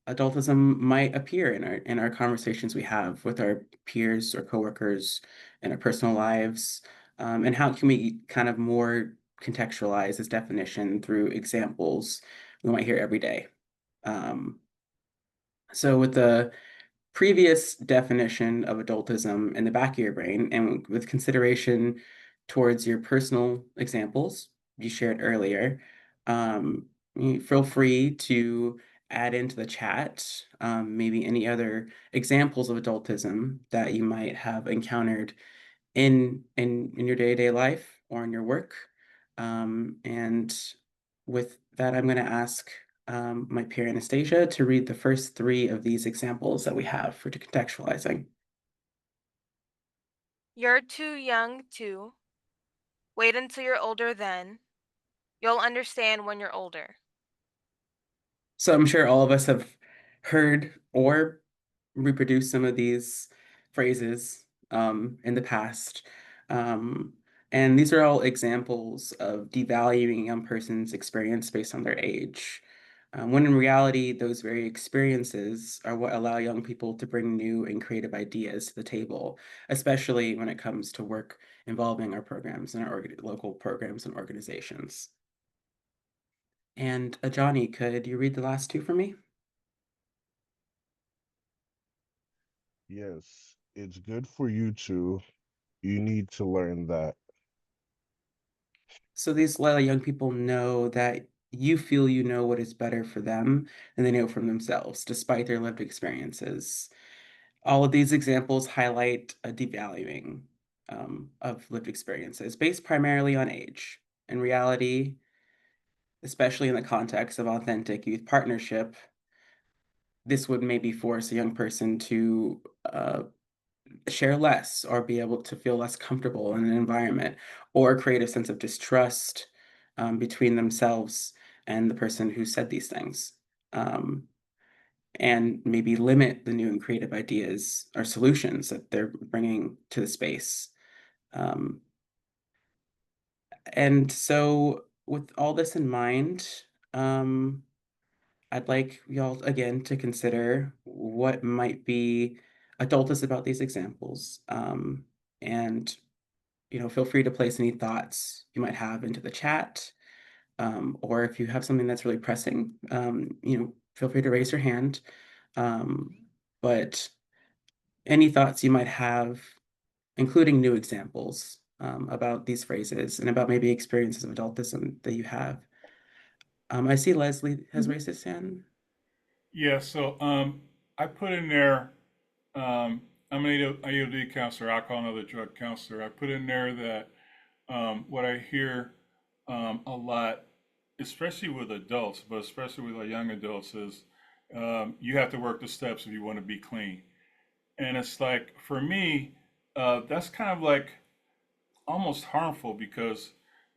[SPEAKER 3] adultism might appear in our conversations we have with our peers or coworkers in our personal lives? And how can we kind of more contextualize this definition through examples we might hear every day? So with the previous definition of adultism in the back of your brain, and with consideration towards your personal examples you shared earlier, feel free to add into the chat maybe any other examples of adultism that you might have encountered in your day-to-day life or in your work. And with that, I'm going to ask my peer Anastasia to read the first three of these examples that we have for contextualizing.
[SPEAKER 5] You're too young to. Wait until you're older then. You'll understand when you're older.
[SPEAKER 3] So I'm sure all of us have heard or reproduced some of these phrases in the past. And these are all examples of devaluing a young person's experience based on their age. When in reality, those very experiences are what allow young people to bring new and creative ideas to the table, especially when it comes to work involving our programs and our local programs and organizations. And Johnny, could you read the last two for me?
[SPEAKER 7] Yes, it's good for you to. You need to learn that.
[SPEAKER 3] So these let young people know that you feel you know what is better for them than they know from themselves, despite their lived experiences. All of these examples highlight a devaluing of lived experiences based primarily on age. In reality, especially in the context of authentic youth partnership, this would maybe force a young person to share less or be able to feel less comfortable in an environment or create a sense of distrust between themselves and the person who said these things. And maybe limit the new and creative ideas or solutions that they're bringing to the space. And so with all this in mind, I'd like y'all again to consider what might be adultist about these examples. And feel free to place any thoughts you might have into the chat. Or if you have something that's really pressing, feel free to raise your hand. But any thoughts you might have, including new examples about these phrases and about maybe experiences of adultism that you have. I see Leslie has raised his hand.
[SPEAKER 11] Yeah, so I put in there, I'm an AOD counselor, alcohol and other drug counselor. I put in there that what I hear a lot, especially with adults, but especially with our young adults, is you have to work the steps if you want to be clean. And it's like, for me, that's kind of like almost harmful because,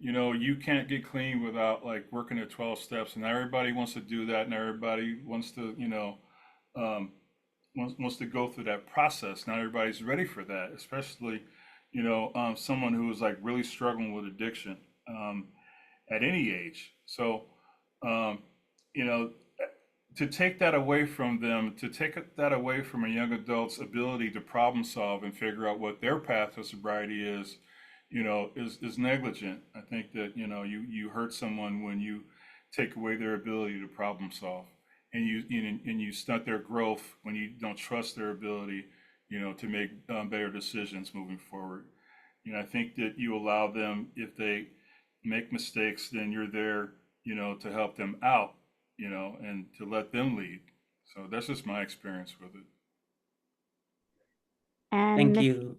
[SPEAKER 11] you can't get clean without like working the 12 steps. And everybody wants to do that. And everybody wants to, um, wants to go through that process. Not everybody's ready for that, especially, someone who is like really struggling with addiction at any age. So, um, you know, to take that away from them, to take that away from a young adult's ability to problem solve and figure out what their path to sobriety is, is negligent. I think that, you hurt someone when you take away their ability to problem solve, and you stunt their growth when you don't trust their ability, to make better decisions moving forward. I think that you allow them, if they make mistakes, then you're there, to help them out, and to let them lead. So that's just my experience with it.
[SPEAKER 2] And
[SPEAKER 3] Thank
[SPEAKER 2] Miss,
[SPEAKER 3] you.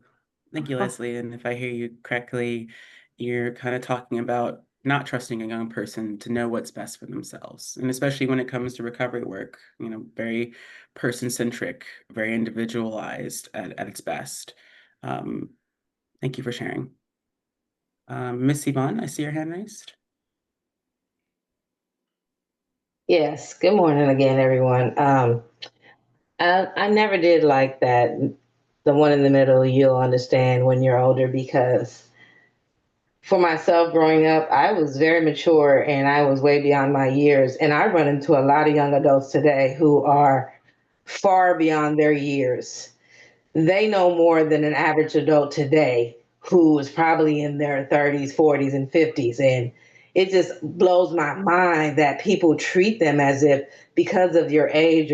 [SPEAKER 3] Thank you,
[SPEAKER 2] oh,
[SPEAKER 3] Leslie. And if I hear you correctly, you're kind of talking about not trusting a young person to know what's best for themselves. And especially when it comes to recovery work, very person-centric, very individualized at its best. Thank you for sharing. Miss Yvonne, I see your hand raised.
[SPEAKER 15] Yes, good morning again, everyone. I never did like that. The one in the middle, you'll understand when you're older, because for myself growing up, I was very mature and I was way beyond my years. And I run into a lot of young adults today who are far beyond their years. They know more than an average adult today who is probably in their 30s, 40s, and 50s. And it just blows my mind that people treat them as if because of your age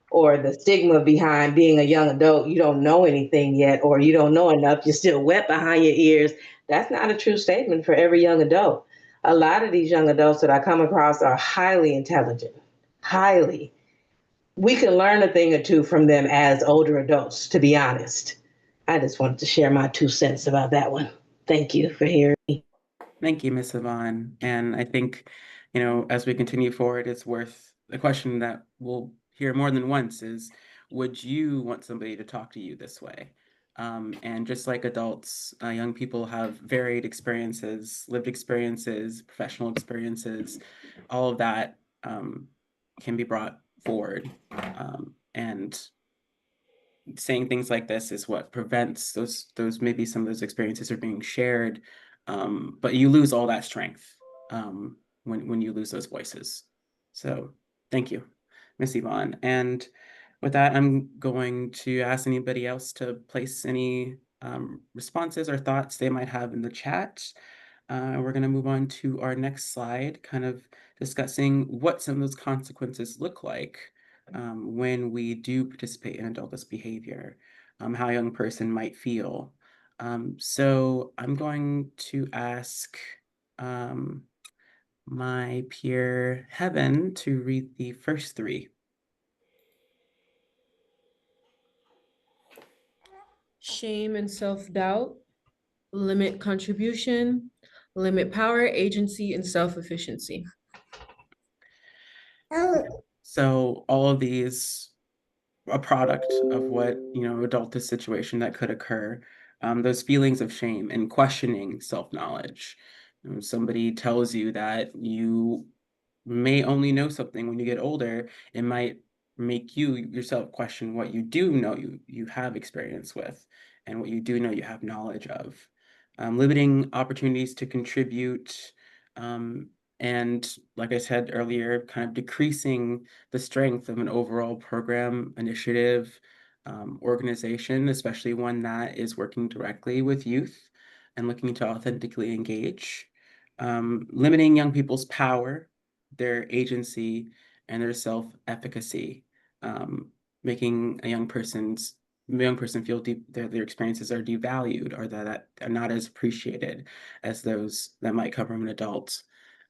[SPEAKER 15] or the stigma behind being a young adult, you don't know anything yet, or you don't know enough, you're still wet behind your ears. That's not a true statement for every young adult. A lot of these young adults that I come across are highly intelligent, highly. We can learn a thing or two from them as older adults, to be honest. I just wanted to share my 2 cents about that one. Thank you for hearing me.
[SPEAKER 3] Thank you, Miss Yvonne. And I think, as we continue forward, it's worth the question that we'll hear more than once is, would you want somebody to talk to you this way? And just like adults, young people have varied experiences, lived experiences, professional experiences, all of that can be brought forward. And saying things like this is what prevents those maybe some of those experiences are being shared, but you lose all that strength when you lose those voices. So thank you, Miss Yvonne. And with that, I'm going to ask anybody else to place any responses or thoughts they might have in the chat. We're going to move on to our next slide, kind of discussing what some of those consequences look like when we do participate in adultist behavior, how a young person might feel. So I'm going to ask my peer Heaven to read the first three.
[SPEAKER 16] Shame and self-doubt, limit contribution, limit power, agency, and self-efficiency.
[SPEAKER 3] So all of these a product of what, adultist situation that could occur. Those feelings of shame and questioning self-knowledge. Somebody tells you that you may only know something when you get older, it might make you yourself question what you do know you have experience with and what you do know you have knowledge of. Limiting opportunities to contribute, and like I said earlier, kind of decreasing the strength of an overall program, initiative, organization, especially one that is working directly with youth and looking to authentically engage. Limiting young people's power, their agency, and their self-efficacy, making a young person feel their experiences are devalued or that are not as appreciated as those that might come from an adult.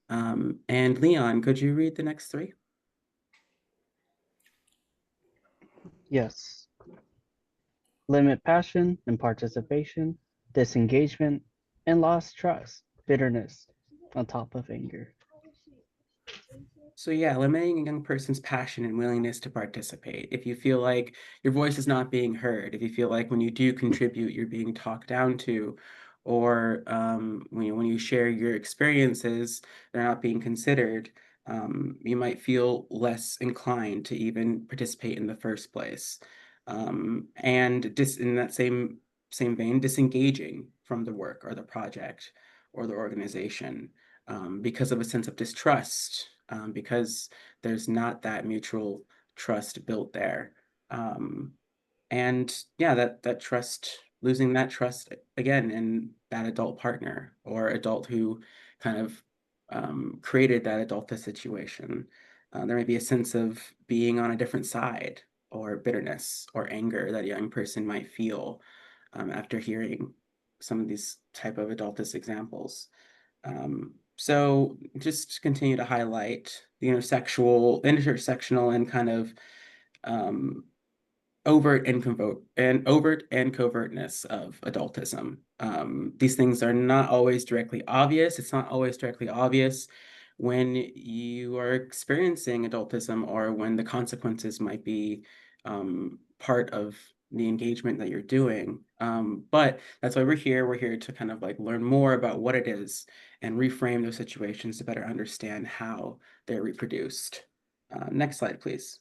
[SPEAKER 3] And Leon, could you read the next three?
[SPEAKER 4] Yes. Limit passion and participation, disengagement, and lost trust, bitterness, on top of anger.
[SPEAKER 3] So yeah, limiting a young person's passion and willingness to participate. If you feel like your voice is not being heard, if you feel like when you do contribute, you're being talked down to, or when you share your experiences, they're not being considered, you might feel less inclined to even participate in the first place. And in that same vein, disengaging from the work or the project or the organization because of a sense of distrust, because there's not that mutual trust built there. And yeah, that trust, losing that trust again in that adult partner or adult who kind of created that adulthood situation. There may be a sense of being on a different side or bitterness or anger that a young person might feel after hearing some of these type of adultist examples. So just continue to highlight the intersectional and kind of overt and covertness of adultism. These things are not always directly obvious. It's not always directly obvious when you are experiencing adultism or when the consequences might be part of the engagement that you're doing. But that's why we're here. We're here to kind of like learn more about what it is and reframe those situations to better understand how they're reproduced. Next slide, please.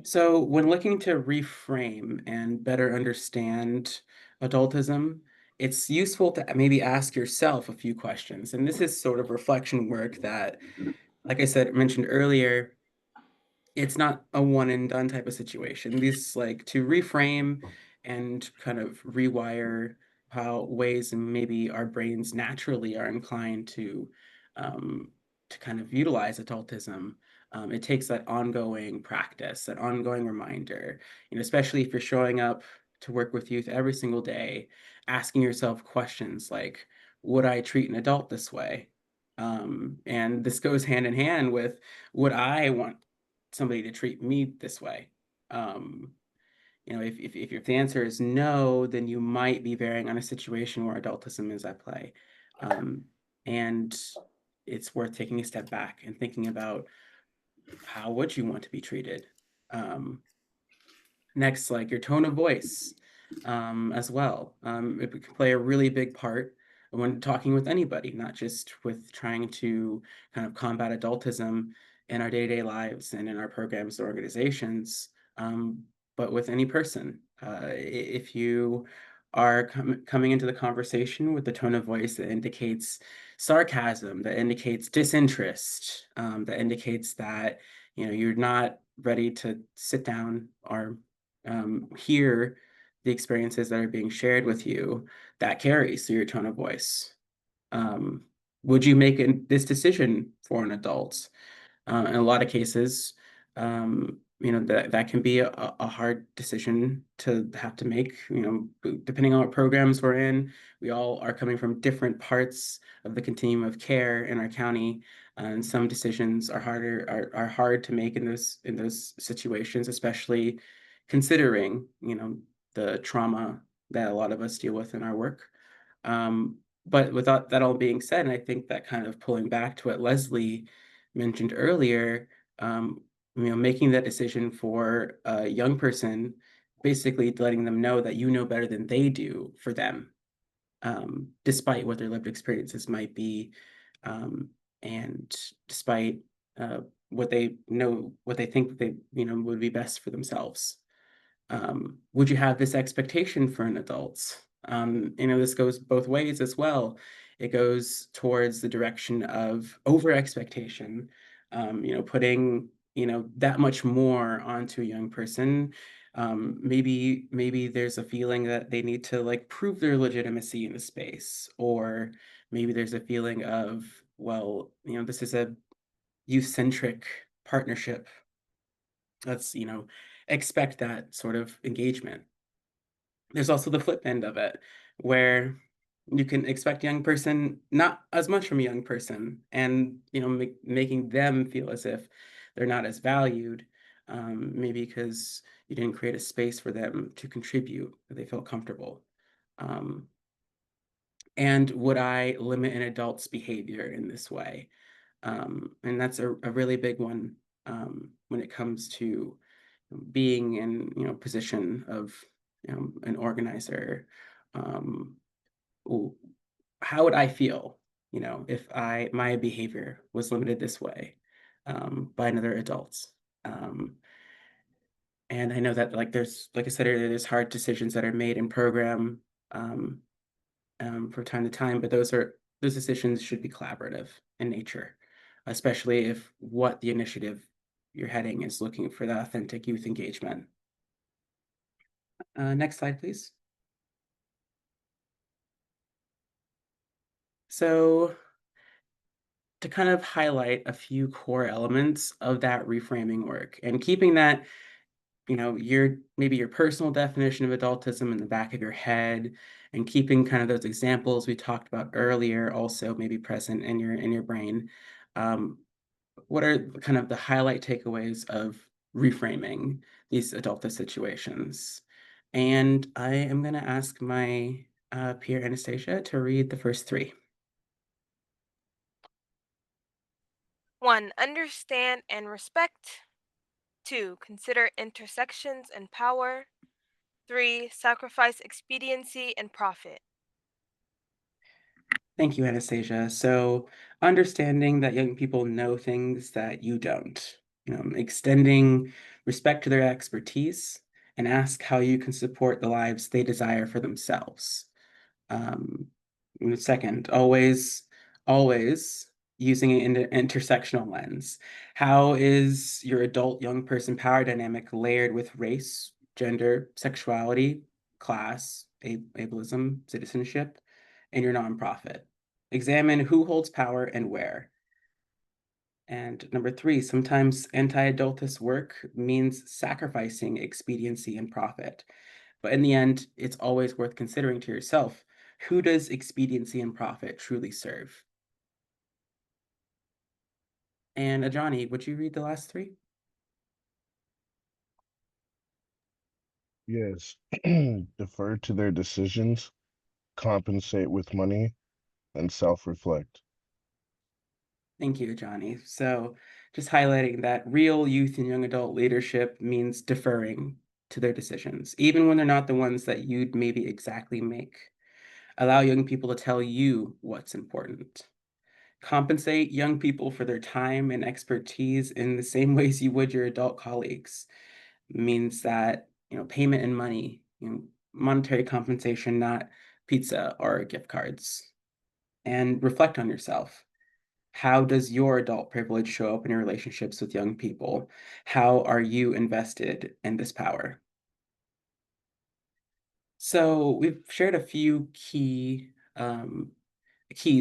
[SPEAKER 3] So when looking to reframe and better understand adultism, it's useful to maybe ask yourself a few questions. And this is sort of reflection work that, like I said, mentioned earlier, it's not a one and done type of situation. These like to reframe and kind of rewire how ways and maybe our brains naturally are inclined to kind of utilize adultism. It takes that ongoing practice, that ongoing reminder, especially if you're showing up to work with youth every single day, asking yourself questions like, would I treat an adult this way? And this goes hand in hand with, would I want somebody to treat me this way? If the answer is no, then you might be varying on a situation where adultism is at play. And it's worth taking a step back and thinking about how would you want to be treated? Next, like your tone of voice as well. It can play a really big part when talking with anybody, not just with trying to kind of combat adultism in our day-to-day lives and in our programs or organizations, but with any person. If you are coming into the conversation with the tone of voice that indicates sarcasm, that indicates disinterest, that indicates that you're not ready to sit down or hear the experiences that are being shared with you, that carries through your tone of voice. Would you make this decision for an adult? In a lot of cases, that can be a hard decision to have to make, depending on what programs we're in. We all are coming from different parts of the continuum of care in our county. And some decisions are hard to make in those situations, especially considering, the trauma that a lot of us deal with in our work. But with that all being said, and I think that kind of pulling back to what Leslie mentioned earlier, making that decision for a young person, basically letting them know that you know better than they do for them, despite what their lived experiences might be, and despite what they know, what they think they would be best for themselves. Would you have this expectation for an adult? This goes both ways as well. It goes towards the direction of over expectation, putting, that much more onto a young person. Maybe there's a feeling that they need to like prove their legitimacy in the space, or maybe there's a feeling of, well, this is a youth-centric partnership. Let's, expect that sort of engagement. There's also the flip end of it, where you can expect a young person not as much from a young person, and making them feel as if they're not as valued, maybe because you didn't create a space for them to contribute, that they felt comfortable. And would I limit an adult's behavior in this way? And that's a really big one when it comes to being in position of an organizer. How would I feel if my behavior was limited this way by another adult? And I know that there's, like I said earlier, there's hard decisions that are made in program from time to time, but those decisions should be collaborative in nature, especially if what the initiative you're heading is looking for the authentic youth engagement. Next slide, please. So to kind of highlight a few core elements of that reframing work and keeping that, maybe your personal definition of adultism in the back of your head, and keeping kind of those examples we talked about earlier also maybe present in your brain. what are kind of the highlight takeaways of reframing these adulthood situations? And I am going to ask my peer Anastasia to read the first three.
[SPEAKER 5] 1. Understand and respect. 2. Consider intersections and power. 3. Sacrifice expediency and profit.
[SPEAKER 3] Thank you, Anastasia. So understanding that young people know things that you don't, extending respect to their expertise and ask how you can support the lives they desire for themselves. And second, always using an intersectional lens. How is your adult young person power dynamic layered with race, gender, sexuality, class, ableism, citizenship, and your nonprofit? Examine who holds power and where. And number 3, sometimes anti-adultist work means sacrificing expediency and profit. But in the end, it's always worth considering to yourself, who does expediency and profit truly serve? And Ajani, would you read the last 3?
[SPEAKER 7] Yes. Defer to their decisions, compensate with money, and self-reflect.
[SPEAKER 3] Thank you, Johnny. So just highlighting that real youth and young adult leadership means deferring to their decisions, even when they're not the ones that you'd maybe exactly make. Allow young people to tell you what's important. Compensate young people for their time and expertise in the same ways you would your adult colleagues. Means that, payment in money, monetary compensation, not pizza or gift cards. And reflect on yourself. How does your adult privilege show up in your relationships with young people? How are you invested in this power? So we've shared a few keys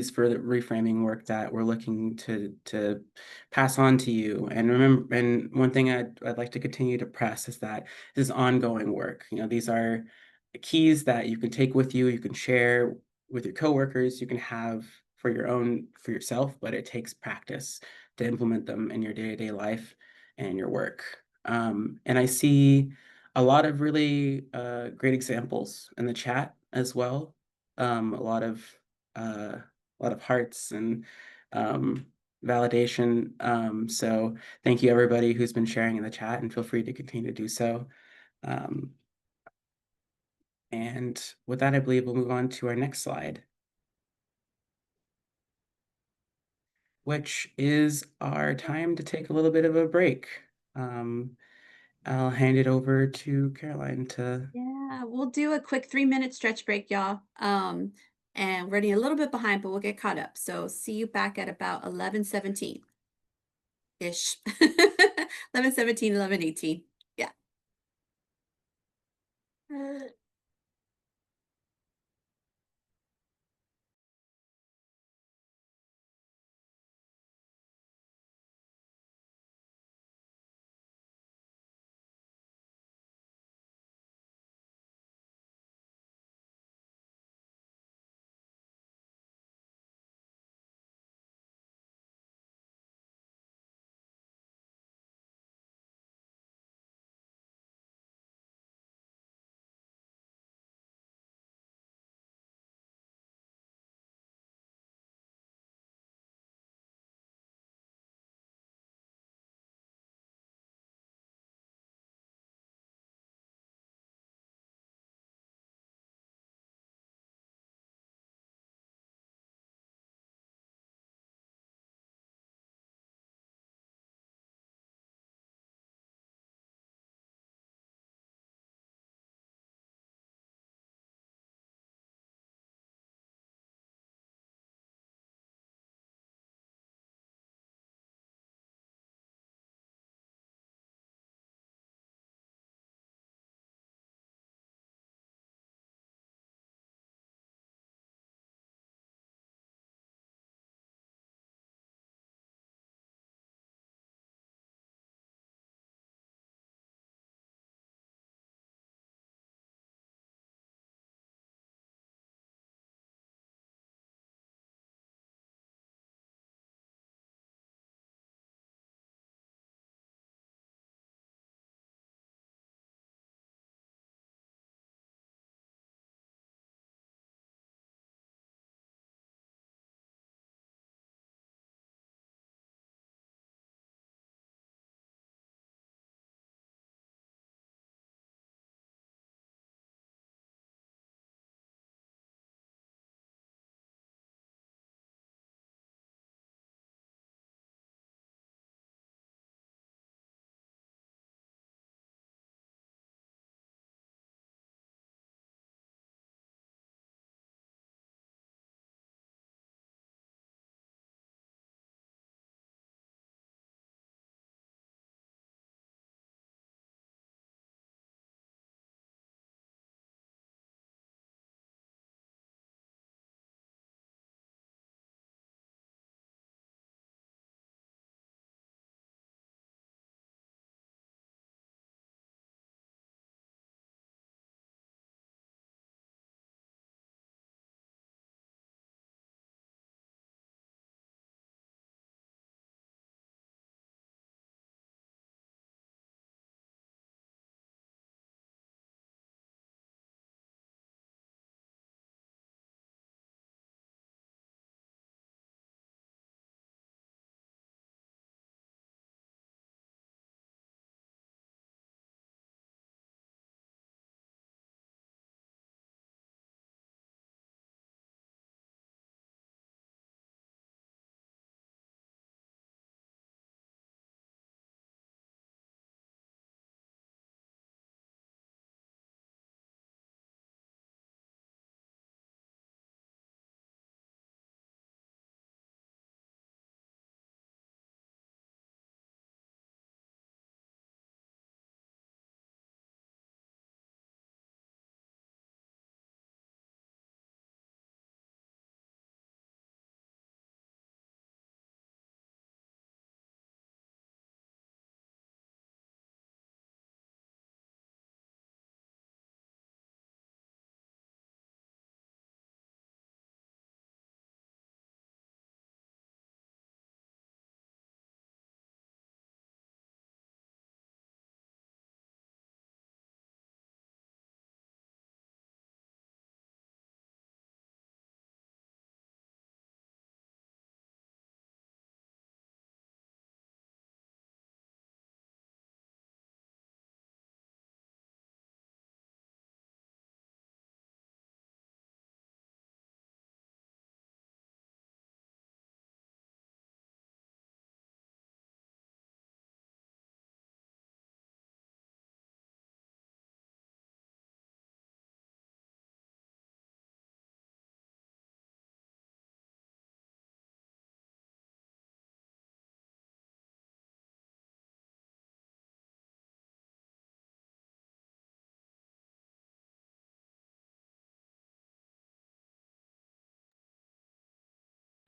[SPEAKER 3] for the reframing work that we're looking to pass on to you. And remember, and one thing I'd like to continue to press is that this is ongoing work. These are keys that you can take with you, you can share with your coworkers, you can have for yourself, but it takes practice to implement them in your day-to-day life and your work. And I see a lot of really great examples in the chat as well. A lot of hearts and validation. So thank you everybody who's been sharing in the chat, and feel free to continue to do so. And with that, I believe we'll move on to our next slide, which is our time to take a little bit of a break. I'll hand it over to Caroline to.
[SPEAKER 17] Yeah, we'll do a quick 3-minute stretch break, y'all. And we're running a little bit behind, but we'll get caught up. So see you back at about 11:17-ish. 11:17, 11:18. Yeah.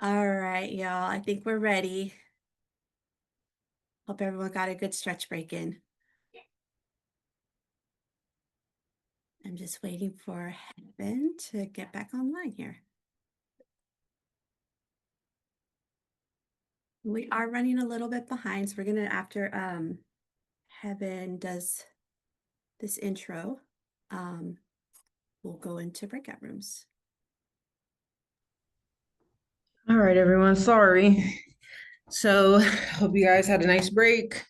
[SPEAKER 17] All right, y'all. I think we're ready. Hope everyone got a good stretch break in. I'm just waiting for Heaven to get back online here. We are running a little bit behind, so we're gonna, after Heaven does this intro, we'll go into breakout rooms.
[SPEAKER 16] All right, everyone, sorry. So hope you guys had a nice break.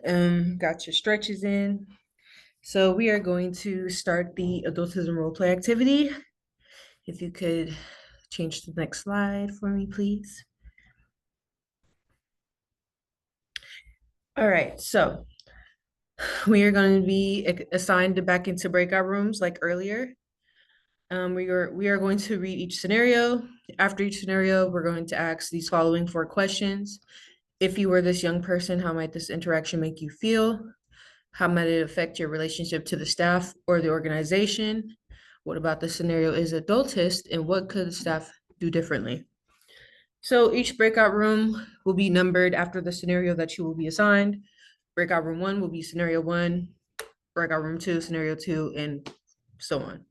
[SPEAKER 16] Got your stretches in. So we are going to start the adultism roleplay activity. If you could change to the next slide for me, please. All right, so we are going to be assigned back into breakout rooms like earlier. We are going to read each scenario. After each scenario, we're going to ask these following 4 questions. If you were this young person, how might this interaction make you feel? How might it affect your relationship to the staff or the organization? What about the scenario is adultist, and what could the staff do differently? So each breakout room will be numbered after the scenario that you will be assigned. Breakout room 1 will be scenario 1, breakout room 2, scenario 2, and so on.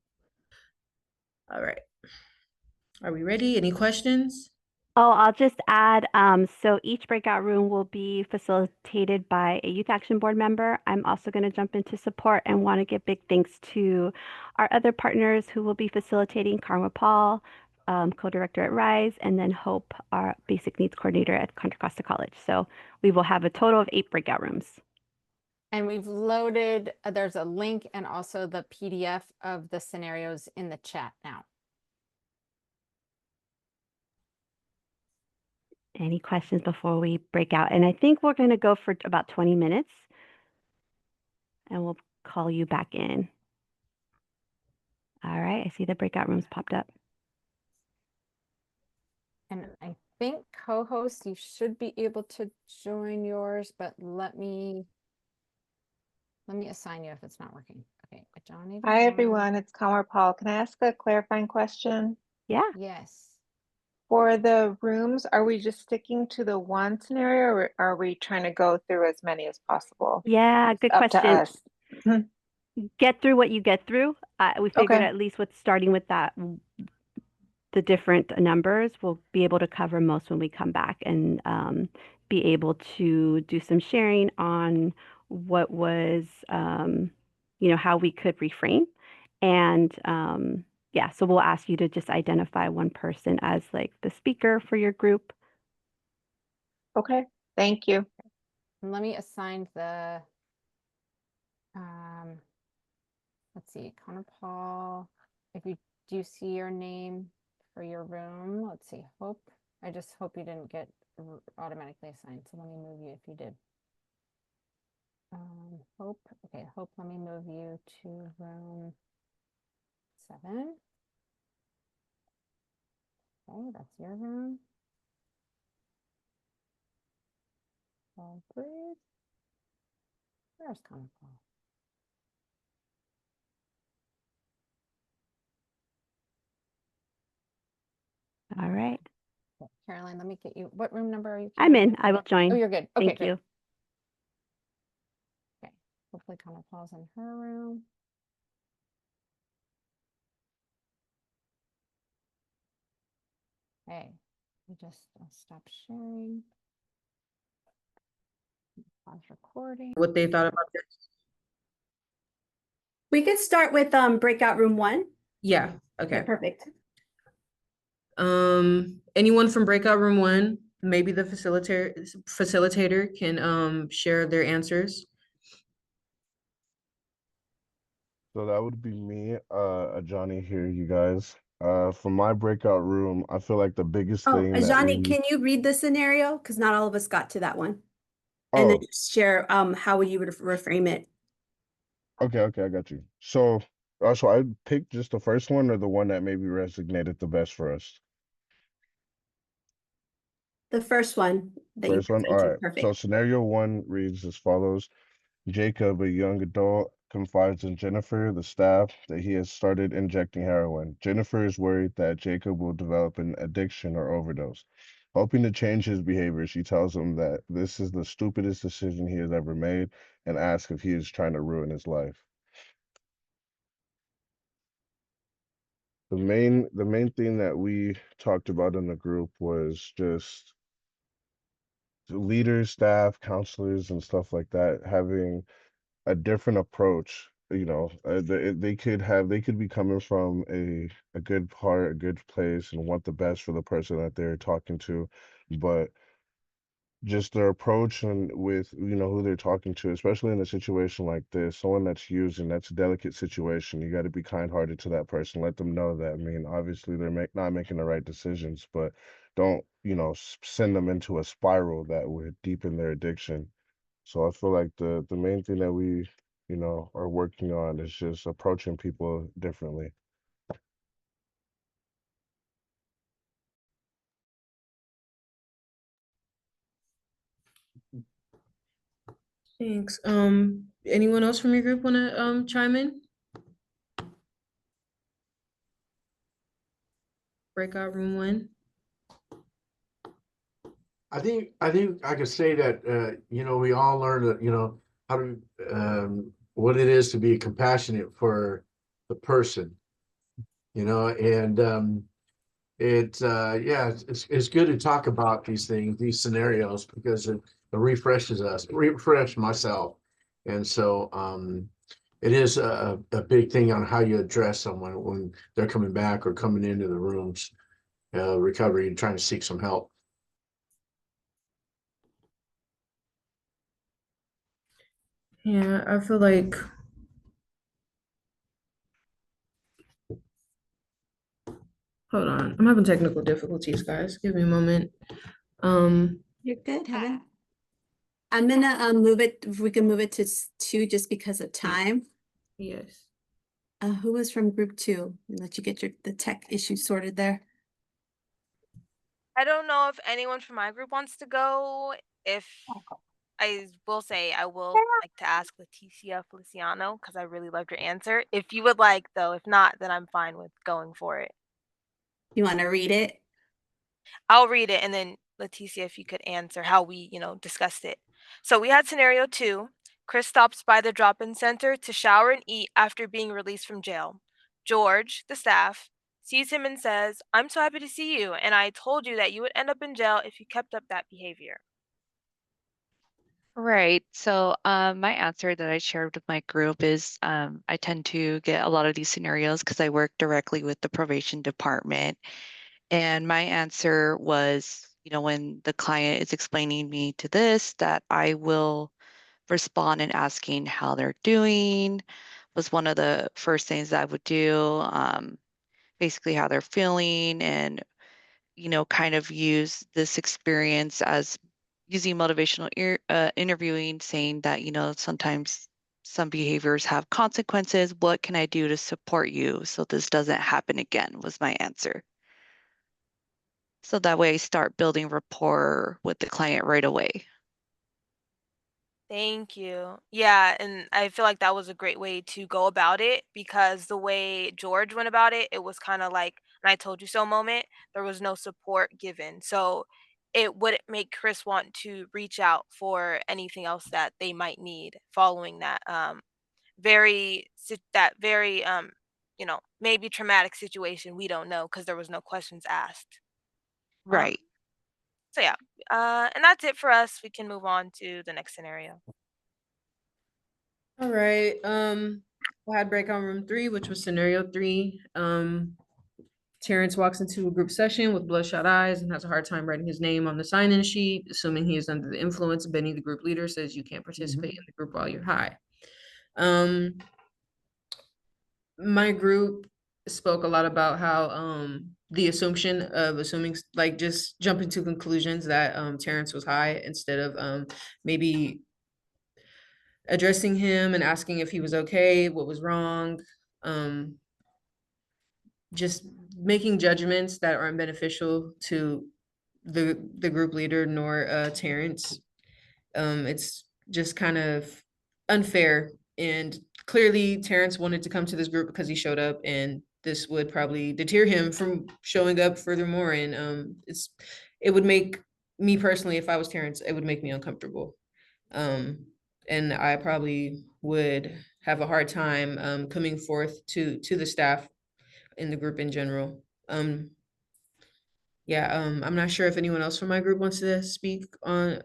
[SPEAKER 16] All right. Are we ready? Any questions?
[SPEAKER 2] Oh, I'll just add, so each breakout room will be facilitated by a Youth Action Board member. I'm also going to jump into support and want to give big thanks to our other partners who will be facilitating, Karma Paul, co-director at RISE, and then Hope, our basic needs coordinator at Contra Costa College. So we will have a total of 8 breakout rooms.
[SPEAKER 1] And we've loaded, there's a link and also the PDF of the scenarios in the chat now.
[SPEAKER 2] Any questions before we break out? And I think we're going to go for about 20 minutes and we'll call you back in. All right, I see the breakout rooms popped up.
[SPEAKER 1] And I think co-host, you should be able to join yours, but let me assign you if it's not working. Okay, Johnny.
[SPEAKER 18] Hi, everyone. It's Kamar Paul. Can I ask a clarifying question?
[SPEAKER 2] Yeah.
[SPEAKER 1] Yes.
[SPEAKER 18] For the rooms, are we just sticking to the one scenario, or are we trying to go through as many as possible?
[SPEAKER 2] Yeah, good
[SPEAKER 18] Up to
[SPEAKER 2] question.
[SPEAKER 18] us.
[SPEAKER 2] Get through what you get through. We figured
[SPEAKER 18] Okay.
[SPEAKER 2] at least with starting with that, the different numbers, we'll be able to cover most when we come back and be able to do some sharing on what was, how we could reframe. And yeah, so we'll ask you to just identify one person as like the speaker for your group.
[SPEAKER 18] Okay, thank you.
[SPEAKER 1] And let me assign the, let's see, Connor Paul. If you do see your name for your room, let's see, Hope. I just hope you didn't get automatically assigned. So let me move you if you did. Hope, okay, Hope, let me move you to room 7. Okay, that's your room. All breathe. Where's Connor Paul?
[SPEAKER 2] All right.
[SPEAKER 1] Okay, Caroline, let me get you. What room number are you?
[SPEAKER 2] I'm in.
[SPEAKER 1] Caroline?
[SPEAKER 2] I will join.
[SPEAKER 1] Oh, you're good. Okay,
[SPEAKER 2] Thank
[SPEAKER 1] good.
[SPEAKER 2] you.
[SPEAKER 1] Okay, hopefully Connor Paul's in her room. Okay, I'll stop sharing. Pause recording.
[SPEAKER 16] What they thought about this?
[SPEAKER 17] We could start with breakout room 1.
[SPEAKER 16] Yeah, okay.
[SPEAKER 17] Perfect.
[SPEAKER 16] Anyone from breakout room 1, maybe the facilitator can share their answers.
[SPEAKER 7] So that would be me, Johnny here, you guys. For my breakout room, I feel like the biggest
[SPEAKER 17] Oh,
[SPEAKER 7] thing that
[SPEAKER 17] Ajani,
[SPEAKER 7] we
[SPEAKER 17] can you read the scenario? Because not all of us got to that one. And then
[SPEAKER 7] oh,
[SPEAKER 17] just share how you would reframe it.
[SPEAKER 7] okay, I got you. So I picked just the first one or the one that maybe resonated the best for us.
[SPEAKER 17] The first one that you
[SPEAKER 7] First one, all
[SPEAKER 17] presented.
[SPEAKER 7] right. So
[SPEAKER 17] Perfect.
[SPEAKER 7] scenario 1 reads as follows. Jacob, a young adult, confides in Jennifer, the staff, that he has started injecting heroin. Jennifer is worried that Jacob will develop an addiction or overdose. Hoping to change his behavior, she tells him that this is the stupidest decision he has ever made and asks if he is trying to ruin his life. The main thing that we talked about in the group was just leaders, staff, counselors, and stuff like that having a different approach. They could be coming from a good part, a good place, and want the best for the person that they're talking to, but just their approach and with who they're talking to, especially in a situation like this, someone that's using, that's a delicate situation. You got to be kind-hearted to that person, let them know that, I mean, obviously they're not making the right decisions, but don't send them into a spiral that would deepen their addiction. So I feel like the main thing that we are working on is just approaching people differently.
[SPEAKER 16] Thanks. Anyone else from your group want to chime in? Breakout room 1.
[SPEAKER 19] I think I could say that we all learned that how to what it is to be compassionate for the person, and it's good to talk about these things, these scenarios, because it refreshes us, refresh myself, and so it is a big thing on how you address someone when they're coming back or coming into the rooms, recovery, and trying to seek some help.
[SPEAKER 16] Yeah, I feel like hold on. I'm having technical difficulties, guys. Give me a moment.
[SPEAKER 17] You're good, Heaven. I'm gonna move it, if we can move it to 2 just because of time.
[SPEAKER 16] Yes.
[SPEAKER 17] Who was from group 2? Let you get the tech issue sorted there.
[SPEAKER 5] I don't know if anyone from my group wants to go. If I will say, I will like to ask Leticia Feliciano because I really loved your answer. If you would like, though, if not, then I'm fine with going for it.
[SPEAKER 17] You want to read it?
[SPEAKER 5] I'll read it, and then Leticia, if you could answer how we, discussed it. So we had scenario 2. Chris stops by the drop-in center to shower and eat after being released from jail. George, the staff, sees him and says, "I'm so happy to see you, and I told you that you would end up in jail if you kept up that behavior."
[SPEAKER 20] Right. So my answer that I shared with my group is I tend to get a lot of these scenarios because I work directly with the probation department. And my answer was, when the client is explaining me to this, that I will respond and asking how they're doing was one of the first things that I would do, basically how they're feeling and kind of use this experience as using motivational interviewing, saying that, sometimes some behaviors have consequences. What can I do to support you so this doesn't happen again? Was my answer. So that way I start building rapport with the client right away.
[SPEAKER 5] Thank you. Yeah, and I feel like that was a great way to go about it because the way George went about it, it was kind of like an "I told you so" moment. There was no support given. So it wouldn't make Chris want to reach out for anything else that they might need following that maybe traumatic situation. We don't know because there was no questions asked.
[SPEAKER 20] Right.
[SPEAKER 5] So yeah, and that's it for us. We can move on to the next scenario.
[SPEAKER 16] All right. I had breakout room 3, which was scenario 3. Terrence walks into a group session with bloodshot eyes and has a hard time writing his name on the sign-in sheet. Assuming he is under the influence, Benny, the group leader, says you can't participate in the group while you're high. My group spoke a lot about how the assumption of assuming, like, just jumping to conclusions that Terrence was high instead of maybe addressing him and asking if he was okay, what was wrong, just making judgments that aren't beneficial to the group leader nor Terrence. It's just kind of unfair And clearly Terrence wanted to come to this group because he showed up, and this would probably deter him from showing up furthermore. And it would make me personally, if I was Terrence, it would make me uncomfortable. And I probably would have a hard time coming forth to the staff in the group in general. I'm not sure if anyone else from my group wants to speak on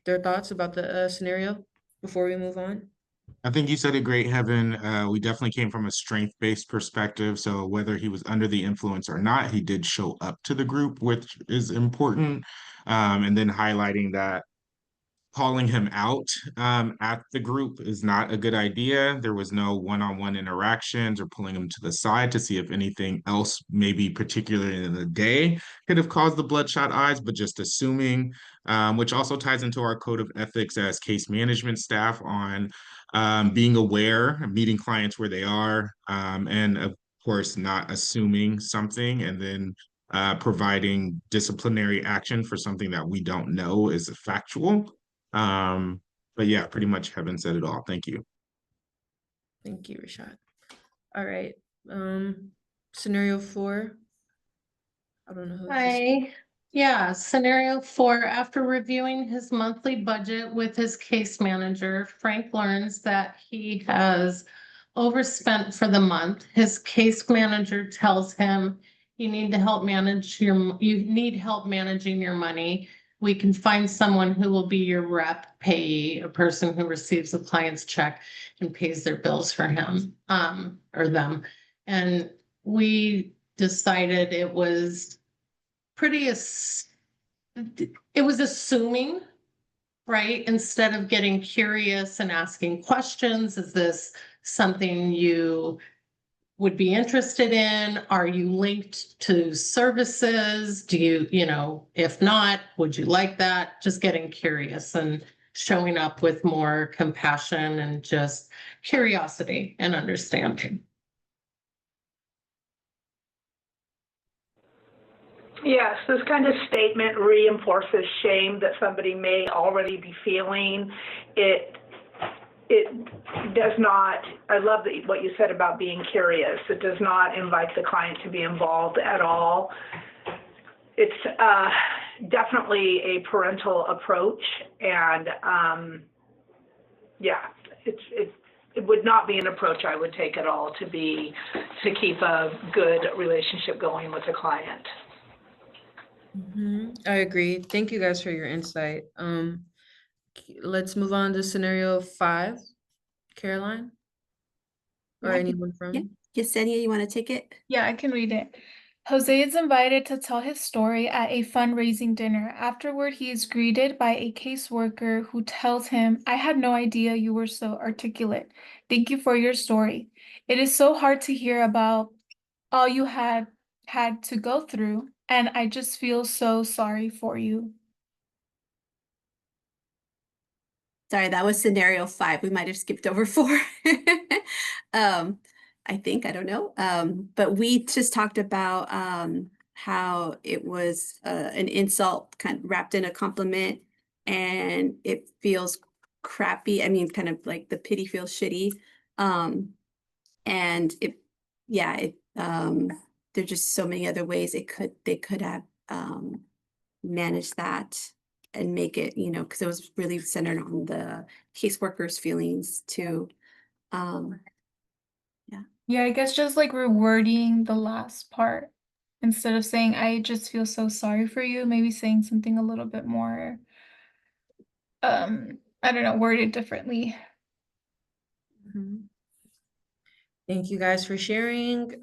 [SPEAKER 16] their thoughts about the scenario before we move on.
[SPEAKER 14] I think you said it great, Heaven. We definitely came from a strength-based perspective. So whether he was under the influence or not, he did show up to the group, which is important. And then highlighting that calling him out at the group is not a good idea. There was no one-on-one interactions or pulling him to the side to see if anything else, maybe particularly in the day, could have caused the bloodshot eyes, but just assuming, which also ties into our code of ethics as case management staff on being aware, meeting clients where they are, and of course, not assuming something and then providing disciplinary action for something that we don't know is factual. But yeah, pretty much Heaven said it all. Thank you.
[SPEAKER 16] Thank you, Rashad. All right. Scenario 4. I don't know who this is.
[SPEAKER 21] Hi. Yeah, scenario 4, after reviewing his monthly budget with his case manager, Frank learns that he has overspent for the month. His case manager tells him you need help managing your money. We can find someone who will be your rep, payee, a person who receives a client's check and pays their bills for him, or them. And we decided it was assuming, right? Instead of getting curious and asking questions, is this something you would be interested in? Are you linked to services? Do you, if not, would you like that? Just getting curious and showing up with more compassion and just curiosity and understanding.
[SPEAKER 8] Yes, this kind of statement reinforces shame that somebody may already be feeling. It does not, I love what you said about being curious. It does not invite the client to be involved at all. It's definitely a parental approach, and it would not be an approach I would take at all to keep a good relationship going with a client.
[SPEAKER 16] I agree. Thank you guys for your insight. Let's move on to scenario 5. Caroline? Or anyone from?
[SPEAKER 22] Yesenia, you want to take it?
[SPEAKER 23] Yeah, I can read it. Jose is invited to tell his story at a fundraising dinner. Afterward, he is greeted by a caseworker who tells him, "I had no idea you were so articulate. Thank you for your story. It is so hard to hear about all you had to go through, and I just feel so sorry for you."
[SPEAKER 22] Sorry, that was scenario 5. We might have skipped over 4. I think, I don't know. But we just talked about how it was an insult kind of wrapped in a compliment, and it feels crappy. I mean, kind of like the pity feels shitty. And there's just so many other ways they could have managed that and make it, because it was really centered on the caseworker's feelings too.
[SPEAKER 23] Yeah, I guess just like rewording the last part instead of saying, "I just feel so sorry for you," maybe saying something a little bit more, I don't know, worded differently.
[SPEAKER 16] Thank you guys for sharing.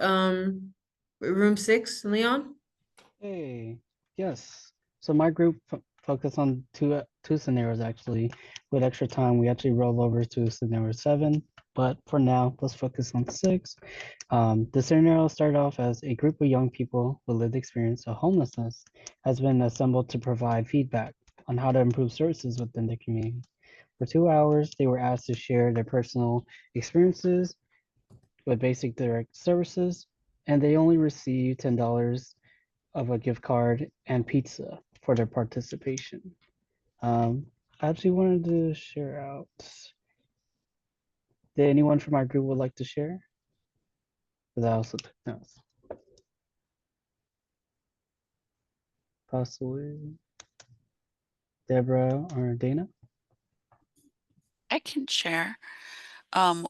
[SPEAKER 16] Room 6, Leon?
[SPEAKER 4] Hey, yes. So my group focused on two scenarios actually. With extra time, we actually roll over to scenario 7. But for now, let's focus on 6. The scenario started off as a group of young people with lived experience of homelessness has been assembled to provide feedback on how to improve services within the community. For 2 hours, they were asked to share their personal experiences with basic direct services, and they only received $10 of a gift card and pizza for their participation. I actually wanted to share out Did anyone from our group would like to share? Because I also took notes. Possibly Deborah or Dana?
[SPEAKER 6] I can share.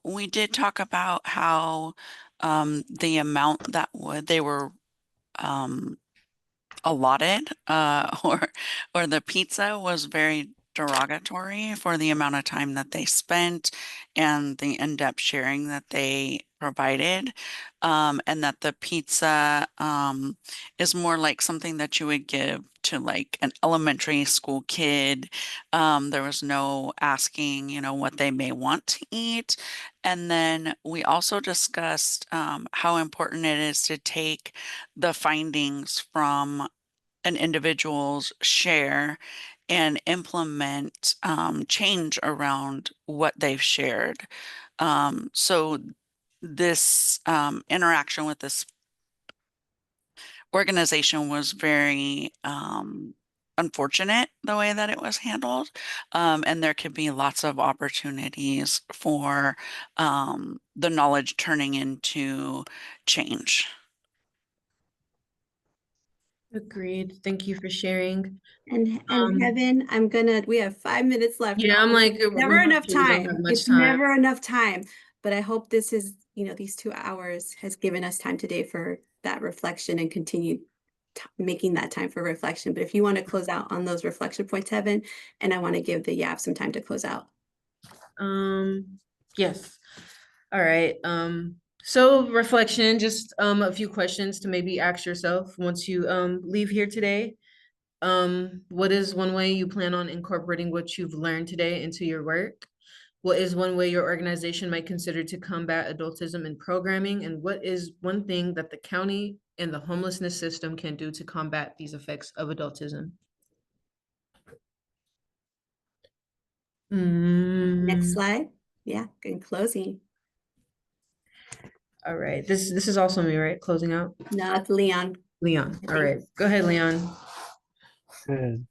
[SPEAKER 6] We did talk about how the amount that they were allotted or the pizza was very derogatory for the amount of time that they spent and the in-depth sharing that they provided, and that the pizza is more like something that you would give to like an elementary school kid. There was no asking, what they may want to eat. And then we also discussed how important it is to take the findings from an individual's share and implement change around what they've shared. So this interaction with this organization was very unfortunate the way that it was handled. And there could be lots of opportunities for the knowledge turning into change.
[SPEAKER 16] Agreed. Thank you for sharing.
[SPEAKER 22] And
[SPEAKER 16] Um,
[SPEAKER 22] Heaven, we have 5 minutes left.
[SPEAKER 16] Yeah, I'm like,
[SPEAKER 22] Never enough
[SPEAKER 16] we don't have
[SPEAKER 22] time.
[SPEAKER 16] much
[SPEAKER 22] It's
[SPEAKER 16] time.
[SPEAKER 22] never enough time. But I hope this is, these 2 hours has given us time today for that reflection and continue making that time for reflection. But if you want to close out on those reflection points, Heaven, and I want to give the YAP some time to close out.
[SPEAKER 16] Yes. All right. So reflection, just a few questions to maybe ask yourself once you leave here today. What is one way you plan on incorporating what you've learned today into your work? What is one way your organization might consider to combat adultism in programming? And what is one thing that the county and the homelessness system can do to combat these effects of adultism?
[SPEAKER 22] Next slide. Yeah, in closing.
[SPEAKER 16] All right. This is also me, right? Closing out.
[SPEAKER 22] No, it's Leon.
[SPEAKER 16] Leon. All right. Go ahead, Leon.
[SPEAKER 4] Good.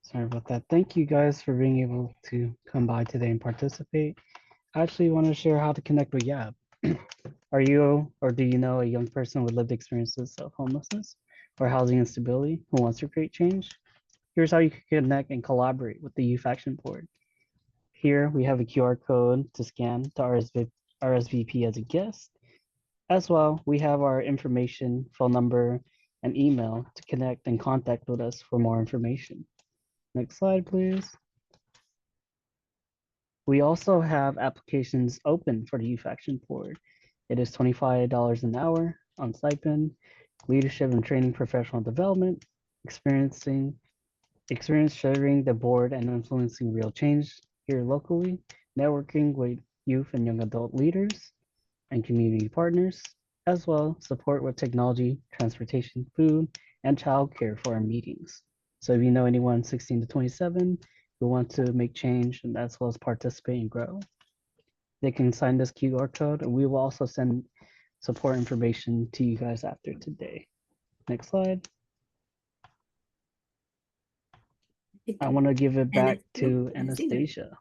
[SPEAKER 4] Sorry about that. Thank you guys for being able to come by today and participate. I actually want to share how to connect with YAB. Are you or do you know a young person with lived experiences of homelessness or housing instability who wants to create change? Here's how you can connect and collaborate with the Youth Action Board. Here we have a QR code to scan to RSVP as a guest. As well, we have our information, phone number, and email to connect and contact with us for more information. Next slide, please. We also have applications open for the Youth Action Board. It is $25 an hour on stipend, leadership and training professional development, experience sharing the board and influencing real change here locally, networking with youth and young adult leaders and community partners, as well support with technology, transportation, food, and childcare for our meetings. So if you know anyone 16 to 27 who want to make change and as well as participate and grow, they can sign this QR code and we will also send support information to you guys after today. Next slide. I want to give it back to Anastasia.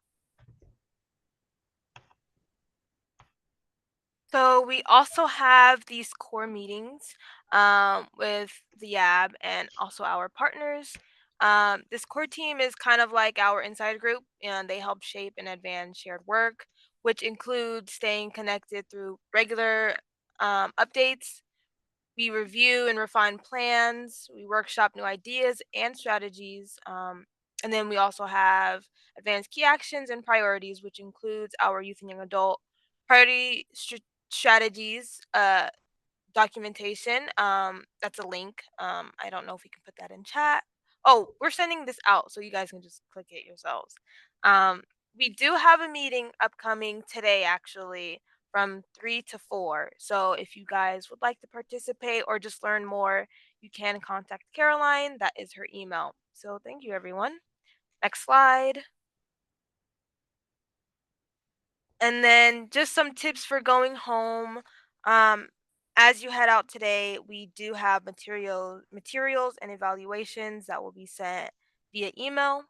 [SPEAKER 5] So we also have these core meetings with the YAB and also our partners. This core team is kind of like our inside group, and they help shape and advance shared work, which includes staying connected through regular updates. We review and refine plans. We workshop new ideas and strategies. And then we also have advanced key actions and priorities, which includes our youth and young adult priority strategies, documentation. That's a link. I don't know if we can put that in chat. Oh, we're sending this out so you guys can just click it yourselves. We do have a meeting upcoming today, actually, from 3 to 4. So if you guys would like to participate or just learn more, you can contact Caroline. That is her email. So thank you, everyone. Next slide. And then just some tips for going home. As you head out today, we do have materials and evaluations that will be sent via email.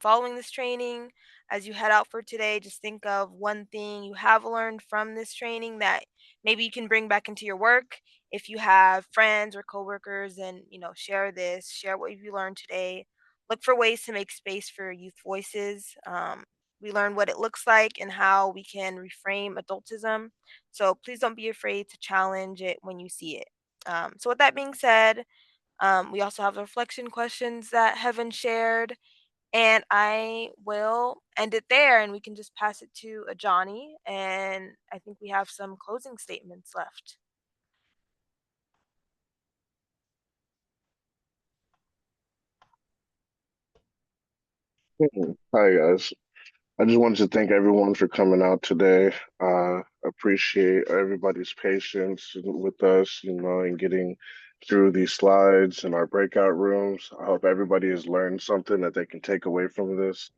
[SPEAKER 5] following this training. As you head out for today, just think of one thing you have learned from this training that maybe you can bring back into your work. If you have friends or coworkers, and share this, share what you learned today. Look for ways to make space for youth voices. We learn what it looks like and how we can reframe adultism. So please don't be afraid to challenge it when you see it. So with that being said, we also have the reflection questions that Heaven shared, and I will end it there, and we can just pass it to Johnny. And I think we have some closing statements left.
[SPEAKER 7] Hi guys. I just wanted to thank everyone for coming out today. Appreciate everybody's patience with us, and getting through these slides and our breakout rooms. I hope everybody has learned something that they can take away from this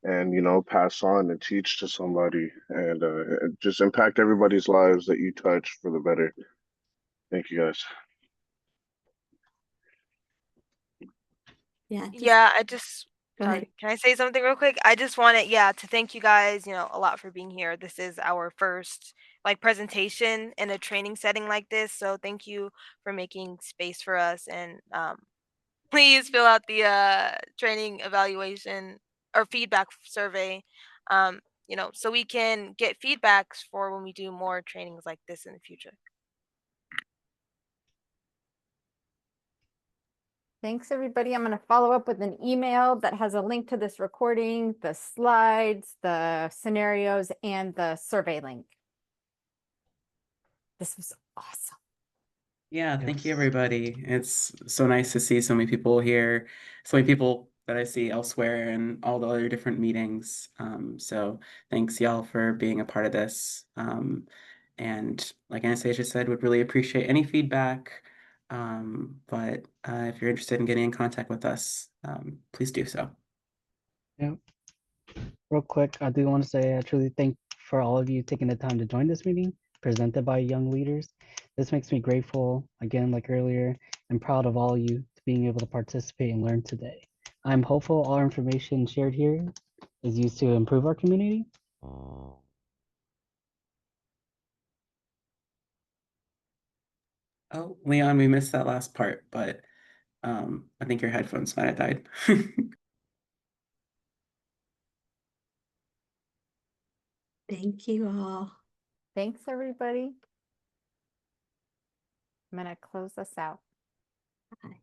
[SPEAKER 7] and, pass on and teach to somebody and just impact everybody's lives that you touch for the better. Thank you guys.
[SPEAKER 22] Yeah.
[SPEAKER 5] Yeah, I just
[SPEAKER 22] Go ahead.
[SPEAKER 5] sorry, can I say something real quick? I just wanted, to thank you guys, a lot for being here. This is our first presentation in a training setting like this. So thank you for making space for us, and please fill out the training evaluation or feedback survey. So we can get feedbacks for when we do more trainings like this in the future.
[SPEAKER 1] Thanks, everybody. I'm going to follow up with an email that has a link to this recording, the slides, the scenarios, and the survey link. This was awesome.
[SPEAKER 3] Yeah, thank you, everybody. It's so nice to see so many people here, so many people that I see elsewhere and all the other different meetings. So thanks, y'all, for being a part of this. And like Anastasia said, would really appreciate any feedback. But if you're interested in getting in contact with us, please do so.
[SPEAKER 4] Yeah. Real quick, I do want to say I truly thank for all of you taking the time to join this meeting presented by young leaders. This makes me grateful, again, like earlier, and proud of all of you being able to participate and learn today. I'm hopeful all information shared here is used to improve our community.
[SPEAKER 3] Oh, Leon, we missed that last part, but I think your headphones might have died.
[SPEAKER 22] Thank you all.
[SPEAKER 1] Thanks, everybody. I'm going to close this out.
[SPEAKER 22] Bye.